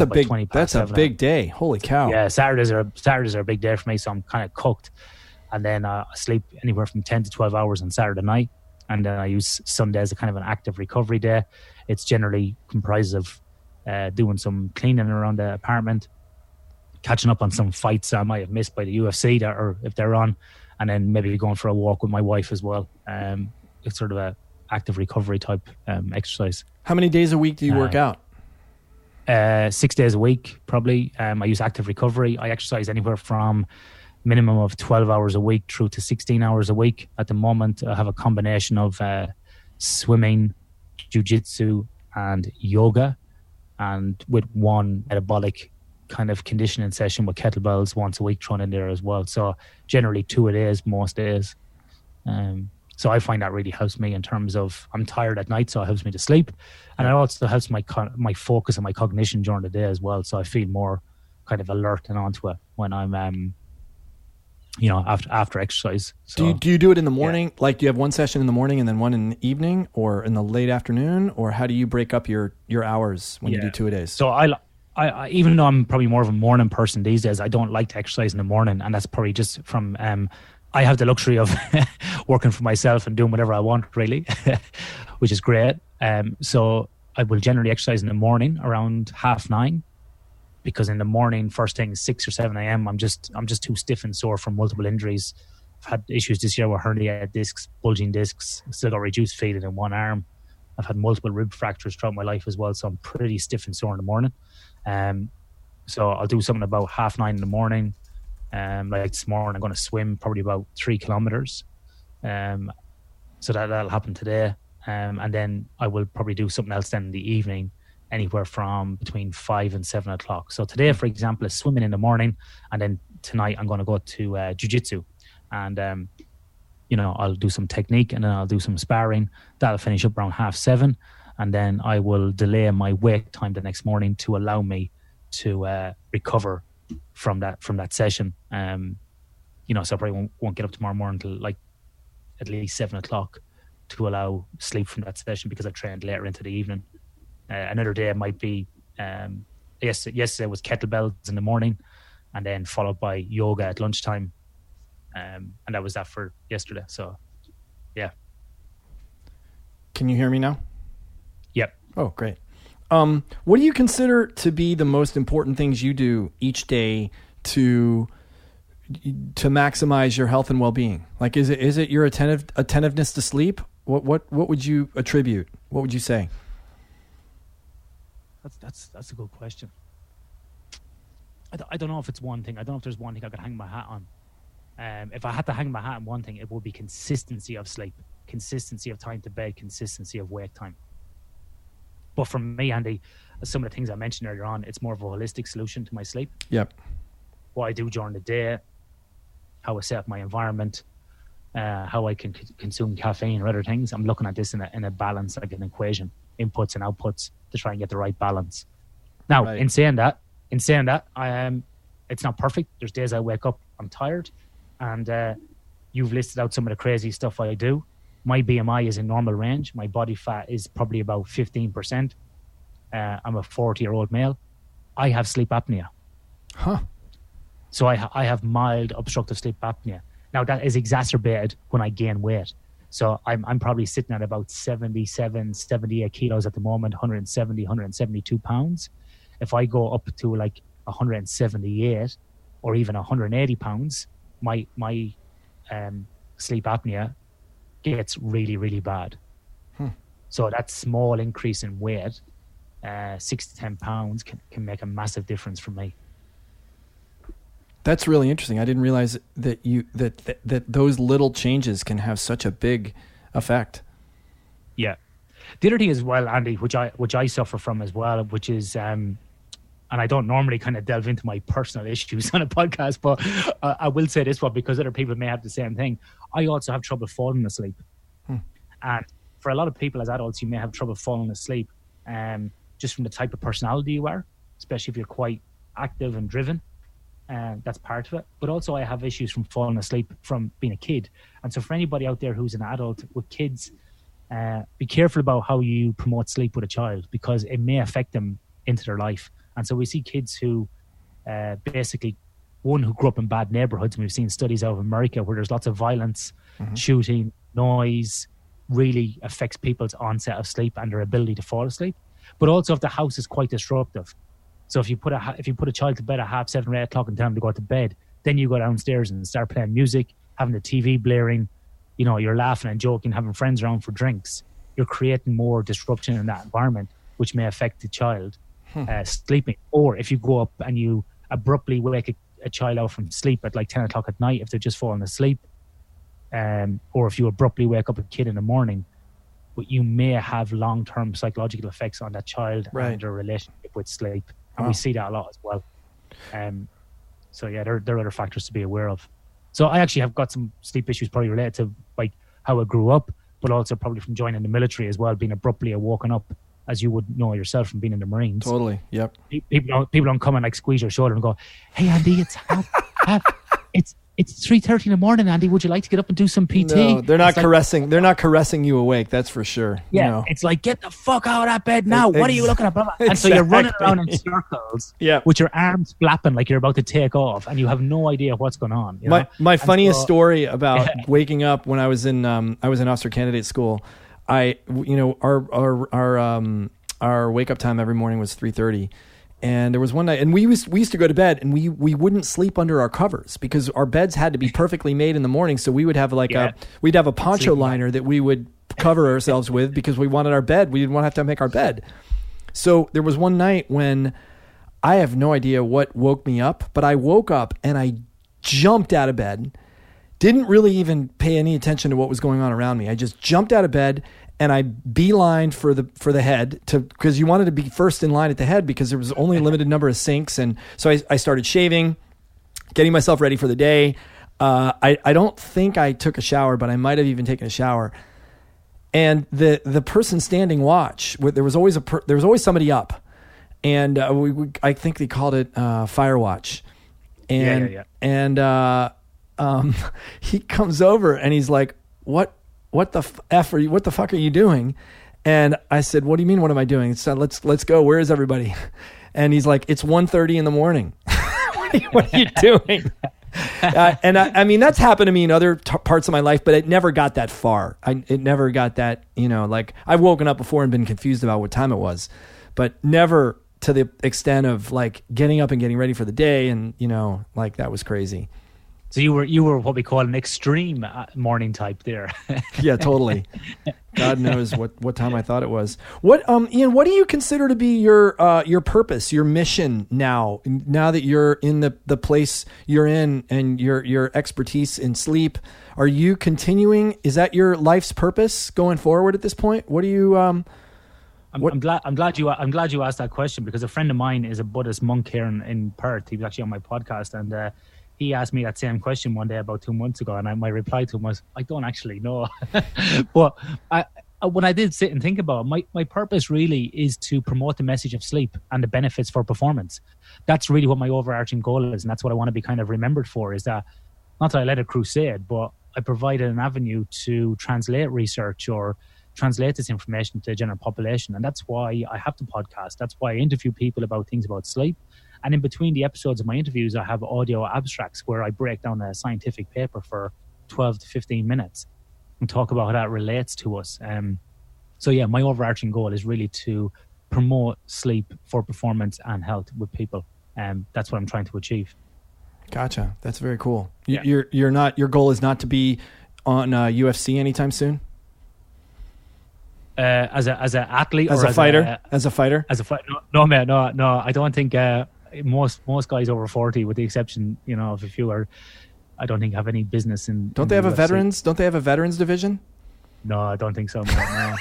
S2: a big day. Holy cow.
S1: Yeah, Saturdays are a big day for me, so I'm kind of cooked. And then I sleep anywhere from 10 to 12 hours on Saturday night. And then I use Sunday as a kind of an active recovery day. It's generally comprised of doing some cleaning around the apartment, catching up on some fights I might have missed by the UFC or if they're on, and then maybe going for a walk with my wife as well. It's sort of a active recovery type exercise.
S2: How many days a week do you work out?
S1: 6 days a week, probably. I use active recovery. I exercise anywhere from minimum of 12 hours a week through to 16 hours a week. At the moment, I have a combination of swimming, jiu-jitsu and yoga, and with one metabolic kind of conditioning session with kettlebells once a week thrown in there as well. So generally 2 a day most days. So I find that really helps me in terms of, I'm tired at night, so it helps me to sleep. And it also helps my focus and my cognition during the day as well. So I feel more kind of alert and onto it when I'm, after exercise. So,
S2: do you do it in the morning? Yeah. Like, do you have one session in the morning and then one in the evening or in the late afternoon? Or how do you break up your hours when you do 2 a days?
S1: So I even though I'm probably more of a morning person these days, I don't like to exercise in the morning. And that's probably just from... I have the luxury of working for myself and doing whatever I want, really, which is great. So I will generally exercise in the morning around 9:30, because in the morning, first thing 6 or 7 a.m., I'm just too stiff and sore from multiple injuries. I've had issues this year with herniated discs, bulging discs, still got reduced feeling in one arm. I've had multiple rib fractures throughout my life as well, so I'm pretty stiff and sore in the morning. So I'll do something about 9:30 in the morning. Like this morning, I'm going to swim probably about 3 kilometers. So that'll happen today. And then I will probably do something else then in the evening, anywhere from between 5 and 7 o'clock. So today, for example, is swimming in the morning, and then tonight I'm going to go to jiu-jitsu, and I'll do some technique, and then I'll do some sparring. That'll finish up around 6:30, and then I will delay my wake time the next morning to allow me to recover from that session. So I probably won't get up tomorrow morning until like at least 7 o'clock to allow sleep from that session, because I trained later into the evening. Another day might be yesterday was kettlebells in the morning, and then followed by yoga at lunchtime, and that was that for yesterday. So yeah.
S2: Can you hear me now?
S1: Yep.
S2: Oh, great. What do you consider to be the most important things you do each day to maximize your health and well-being? Like, is it your attentiveness to sleep? What would you attribute? What would you say?
S1: That's a good question. I don't know if it's one thing. I don't know if there's one thing I could hang my hat on. If I had to hang my hat on one thing, it would be consistency of sleep, consistency of time to bed, consistency of wake time. But for me, Andy, some of the things I mentioned earlier on, it's more of a holistic solution to my sleep.
S2: Yep.
S1: What I do during the day, how I set up my environment, how I can consume caffeine or other things. I'm looking at this in a balance, like an equation, inputs and outputs, to try and get the right balance. Now,
S2: right.
S1: in saying that, it's not perfect. There's days I wake up, I'm tired, and you've listed out some of the crazy stuff I do. My BMI is in normal range. My body fat is probably about 15%. I'm a 40-year-old male. I have sleep apnea.
S2: Huh.
S1: So I have mild obstructive sleep apnea. Now, that is exacerbated when I gain weight. So I'm probably sitting at about 77, 78 kilos at the moment, 170, 172 pounds. If I go up to like 178 or even 180 pounds, my sleep apnea gets really, really bad. So that small increase in weight, 6 to 10 pounds, can make a massive difference for me.
S2: That's really interesting. I didn't realize that those little changes can have such a big effect.
S1: Yeah. The other thing as well, Andy, which I suffer from as well, which is, and I don't normally kind of delve into my personal issues on a podcast, but I will say this one because other people may have the same thing. I also have trouble falling asleep. And for a lot of people as adults, you may have trouble falling asleep just from the type of personality you are, especially if you're quite active and driven. That's part of it. But also I have issues from falling asleep from being a kid. And so for anybody out there who's an adult with kids, be careful about how you promote sleep with a child, because it may affect them into their life. And so we see kids who basically, one, who grew up in bad neighborhoods. And we've seen studies out of America where there's lots of violence, shooting, noise, really affects people's onset of sleep and their ability to fall asleep. But also if the house is quite disruptive. So if you put a child to bed at 7:30 or 8 o'clock and tell them to go to bed, then you go downstairs and start playing music, having the TV blaring, you're laughing and joking, having friends around for drinks. You're creating more disruption in that environment, which may affect the child sleeping. Or if you go up and you abruptly wake a child out from sleep at like 10 o'clock at night if they're just falling asleep, or if you abruptly wake up a kid in the morning, but you may have long-term psychological effects on that child and their relationship with sleep. And we see that a lot as well. So yeah, there are other factors to be aware of. So I actually have got some sleep issues probably related to like how I grew up, but also probably from joining the military as well, being abruptly woken up, as you would know yourself from being in the Marines.
S2: Totally. Yep.
S1: People don't come and like squeeze your shoulder and go, "Hey Andy, it's 3:30 in the morning, Andy. Would you like to get up and do some PT?"
S2: No, they're not caressing. They're not caressing you awake. That's for sure.
S1: Yeah, It's like, get the fuck out of that bed now. What are you looking at? Blah, blah. And so you're running around in circles, with your arms flapping like you're about to take off, and you have no idea what's going on.
S2: My funniest story about waking up when I was in officer candidate school. Our wake up time every morning was 3:30. And there was one night, and we used to go to bed, and we wouldn't sleep under our covers because our beds had to be perfectly made in the morning. So we would have we'd have a poncho liner that we would cover ourselves with because we wanted our bed. We didn't want to have to make our bed. So there was one night when I have no idea what woke me up, but I woke up and I jumped out of bed. Didn't really even pay any attention to what was going on around me. I just jumped out of bed and I beelined for the head because you wanted to be first in line at the head because there was only a limited number of sinks. And so I started shaving, getting myself ready for the day. I don't think I took a shower, but I might have even taken a shower. And the person standing watch, there was always somebody up, and I think they called it fire watch. And he comes over and he's like, what the fuck are you doing? And I said, what do you mean, what am I doing? So let's go. Where is everybody? And he's like, it's 1:30 in the morning. What are you doing? And I mean, that's happened to me in other parts of my life, but it never got that far. It never got that, like I've woken up before and been confused about what time it was, but never to the extent of like getting up and getting ready for the day. And, like that was crazy.
S1: So you were what we call an extreme morning type there.
S2: Yeah, totally. God knows what time I thought it was. What, Ian, what do you consider to be your purpose, your mission now that you're in the place you're in and your expertise in sleep? Are you continuing? Is that your life's purpose going forward at this point? What do you, I'm
S1: glad you asked that question because a friend of mine is a Buddhist monk here in Perth. He was actually on my podcast and, he asked me that same question one day about 2 months ago, and my reply to him was, I don't actually know. But when I did sit and think about it, my purpose really is to promote the message of sleep and the benefits for performance. That's really what my overarching goal is, and that's what I want to be kind of remembered for, is that, not that I led a crusade, but I provided an avenue to translate research or translate this information to the general population. And that's why I have the podcast. That's why I interview people about things about sleep. And in between the episodes of my interviews, I have audio abstracts where I break down a scientific paper for 12 to 15 minutes and talk about how that relates to us. So yeah, my overarching goal is really to promote sleep for performance and health with people. That's what I'm trying to achieve.
S2: Gotcha. That's very cool.
S1: Yeah.
S2: Your goal is not to be on UFC anytime soon?
S1: As an athlete,
S2: as
S1: or
S2: a fighter, as a fighter.
S1: No, man, no. I don't think most guys over 40, with the exception, of a few, I don't think have any business in.
S2: Don't they have a veterans? Don't they have a veterans division?
S1: No, I don't think so. No.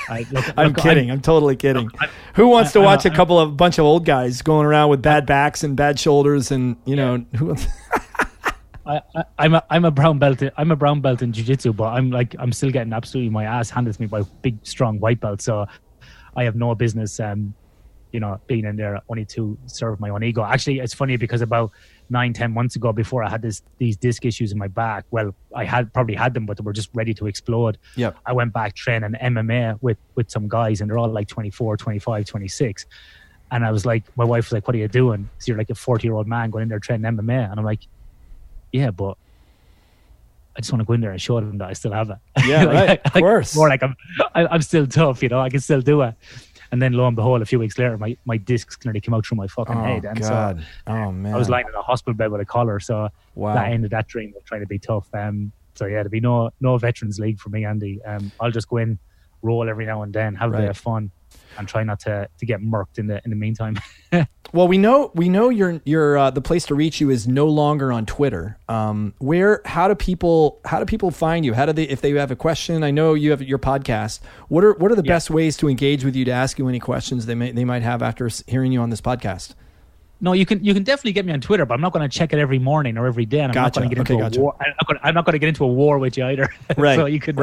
S2: I'm kidding. I'm totally kidding. Who wants to watch a bunch of old guys going around with bad backs and bad shoulders and who?
S1: I'm a brown belt. I'm a brown belt in jiu-jitsu, but I'm still getting absolutely my ass handed to me by big, strong white belts. So I have no business, being in there only to serve my own ego. Actually, it's funny because about 9-10 months ago, before I had these disc issues in my back, well, I probably had them, but they were just ready to explode.
S2: Yep.
S1: I went back training MMA with some guys, and they're all like 24, 25, 26. And I was like, my wife was like, "What are you doing?" So you're like a 40-year-old man going in there training MMA, and I'm like, yeah, but I just want to go in there and show them that I still have it.
S2: Yeah, right. Of course.
S1: More like I'm still tough, I can still do it. And then lo and behold, a few weeks later, my discs clearly came out through my fucking head. And
S2: God.
S1: So
S2: man.
S1: I was lying in a hospital bed with a collar. So
S2: wow.
S1: That ended that dream of trying to be tough. So yeah, there'll be no Veterans League for me, Andy. I'll just go in, roll every now and then, have a bit of fun, and try not to get murked in the meantime.
S2: Well, we know your the place to reach you is no longer on Twitter. How do people find you? How do they, if they have a question? I know you have your podcast. What are the best ways to engage with you, to ask you any questions they might have after hearing you on this podcast?
S1: No, you can definitely get me on Twitter, but I'm not going to check it every morning or every day. And I'm not going to get into a war. I'm not going to get into a war with you either.
S2: Right.
S1: So you can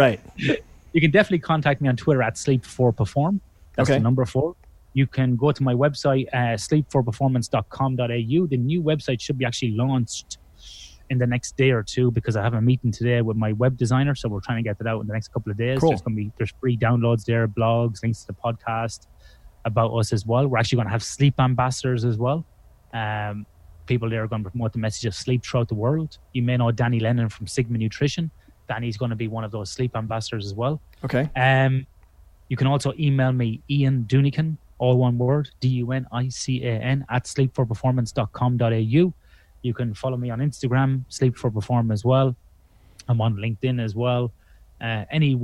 S1: definitely contact me on Twitter at Sleep4Perform. That's the number 4. You can go to my website, sleep4performance.com.au. The new website should be actually launched in the next day or two, because I have a meeting today with my web designer, so we're trying to get that out in the next couple of days.
S2: Cool.
S1: There's free downloads there, blogs, links to the podcast about us as well. We're actually going to have sleep ambassadors as well. People there are going to promote the message of sleep throughout the world. You may know Danny Lennon from Sigma Nutrition. Danny's going to be one of those sleep ambassadors as well.
S2: Okay.
S1: You can also email me, Ian Dunican all one word, Dunican, at sleepforperformance.com.au. You can follow me on Instagram, Sleep for Perform as well. I'm on LinkedIn as well. Any of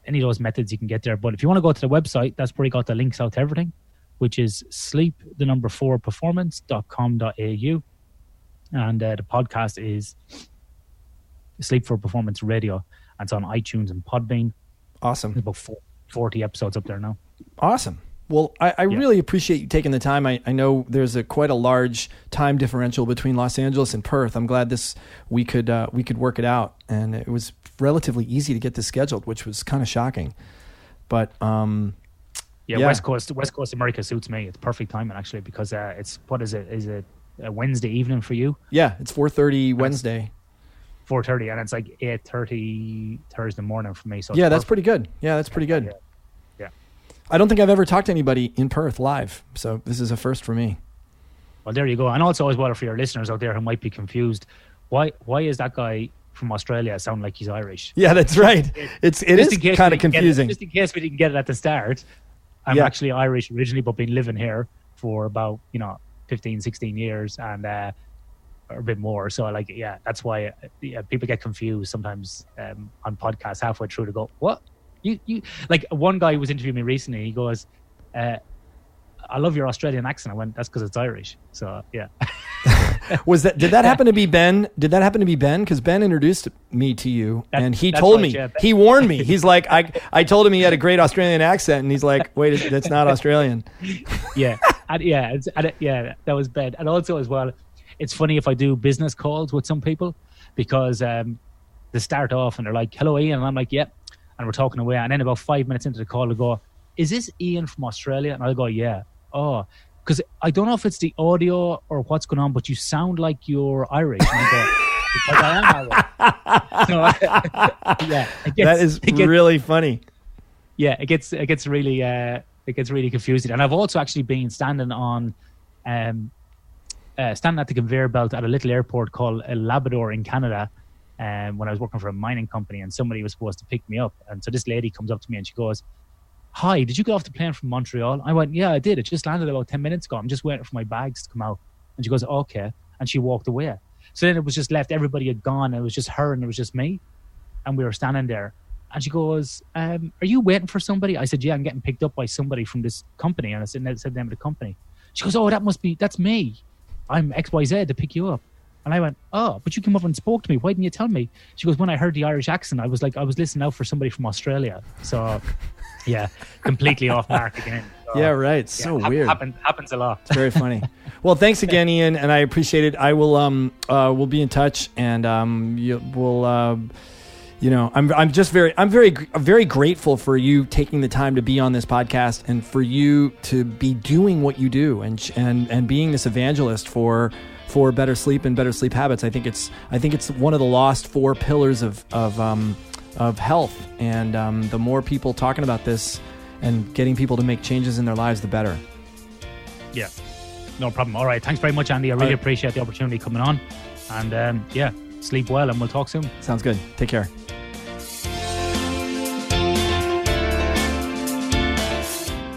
S1: those methods you can get there. But if you want to go to the website, that's where you got the links out to everything, which is sleep4performance.com.au. And the podcast is Sleep for Performance Radio. And it's on iTunes and Podbean.
S2: Awesome.
S1: There's about 40 episodes up there now.
S2: Awesome. Well, I really appreciate you taking the time. I know there's quite a large time differential between Los Angeles and Perth. I'm glad we could work it out, and it was relatively easy to get this scheduled, which was kind of shocking. But
S1: West Coast America suits me. It's perfect timing actually, because it's, what is it? Is it a Wednesday evening for you?
S2: Yeah, it's 4:30 Wednesday.
S1: 4:30, and it's like 8:30 Thursday morning for me. So
S2: yeah, that's pretty good. Yeah, that's pretty good.
S1: Yeah.
S2: I don't think I've ever talked to anybody in Perth live, so this is a first for me.
S1: Well, there you go. And also as well, for your listeners out there who might be confused, why is that guy from Australia sound like he's Irish?
S2: Yeah, that's right. It is kind of confusing.
S1: Just in case we didn't get it at the start, I'm actually Irish originally, but been living here for about 15, 16 years and or a bit more. So that's why people get confused sometimes on podcasts halfway through to go, what? You like, one guy was interviewing me recently. He goes, "I love your Australian accent." I went, "That's because it's Irish." So yeah.
S2: Did that happen to be Ben? Did that happen to be Ben? Because Ben introduced me to you, and he told me. Yeah, he warned me. He's like, I told him he had a great Australian accent, and he's like, "Wait, that's not Australian."
S1: Yeah, that was Ben. And also as well, it's funny if I do business calls with some people, because they start off and they're like, "Hello, Ian," and I'm like, "Yep." And we're talking away, and then about 5 minutes into the call, they go, "Is this Ian from Australia?" And I'll go, "Yeah." "Oh, because I don't know if it's the audio or what's going on, but you sound like you're Irish." And I go, "Because I am Irish." So,
S2: that is really funny.
S1: Yeah, it gets really confusing. And I've also actually been standing at the conveyor belt at a little airport called El Labrador in Canada. When I was working for a mining company, and somebody was supposed to pick me up. And so this lady comes up to me and she goes, "Hi, did you get off the plane from Montreal?" I went, "Yeah, I did. It just landed about 10 minutes ago. I'm just waiting for my bags to come out." And she goes, "Okay." And she walked away. So then it was just left. Everybody had gone. It was just her and it was just me. And we were standing there. And she goes, "Are you waiting for somebody?" I said, "Yeah, I'm getting picked up by somebody from this company." And I said the name of the company. She goes, "Oh, that's me. I'm XYZ to pick you up." And I went, "Oh, but you came up and spoke to me. Why didn't you tell me?" She goes, "When I heard the Irish accent, I was listening out for somebody from Australia." So, yeah, completely off mark again. So,
S2: yeah, right. So weird.
S1: Happens a lot.
S2: It's very funny. Well, thanks again, Ian, and I appreciate it. I will we'll be in touch, and I'm very grateful for you taking the time to be on this podcast, and for you to be doing what you do, and being this evangelist for better sleep and better sleep habits. I think it's one of the lost 4 pillars of health, and the more people talking about this and getting people to make changes in their lives, the better.
S1: Yeah, no problem. All right, thanks very much, Andy. I really appreciate the opportunity coming on, and sleep well, and we'll talk soon.
S2: Sounds good. Take care.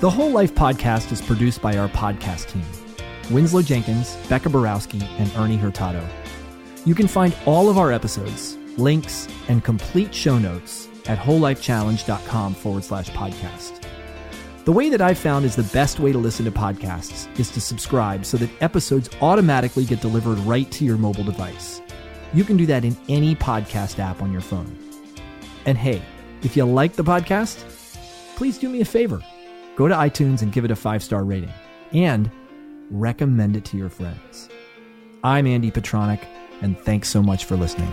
S2: The Whole Life Podcast is produced by our podcast team: Winslow Jenkins, Becca Borowski, and Ernie Hurtado. You can find all of our episodes, links, and complete show notes at wholelifechallenge.com/podcast. The way that I've found is the best way to listen to podcasts is to subscribe, so that episodes automatically get delivered right to your mobile device. You can do that in any podcast app on your phone. And hey, if you like the podcast, please do me a favor. Go to iTunes and give it a 5-star rating. And recommend it to your friends. I'm Andy Petronic, and thanks so much for listening.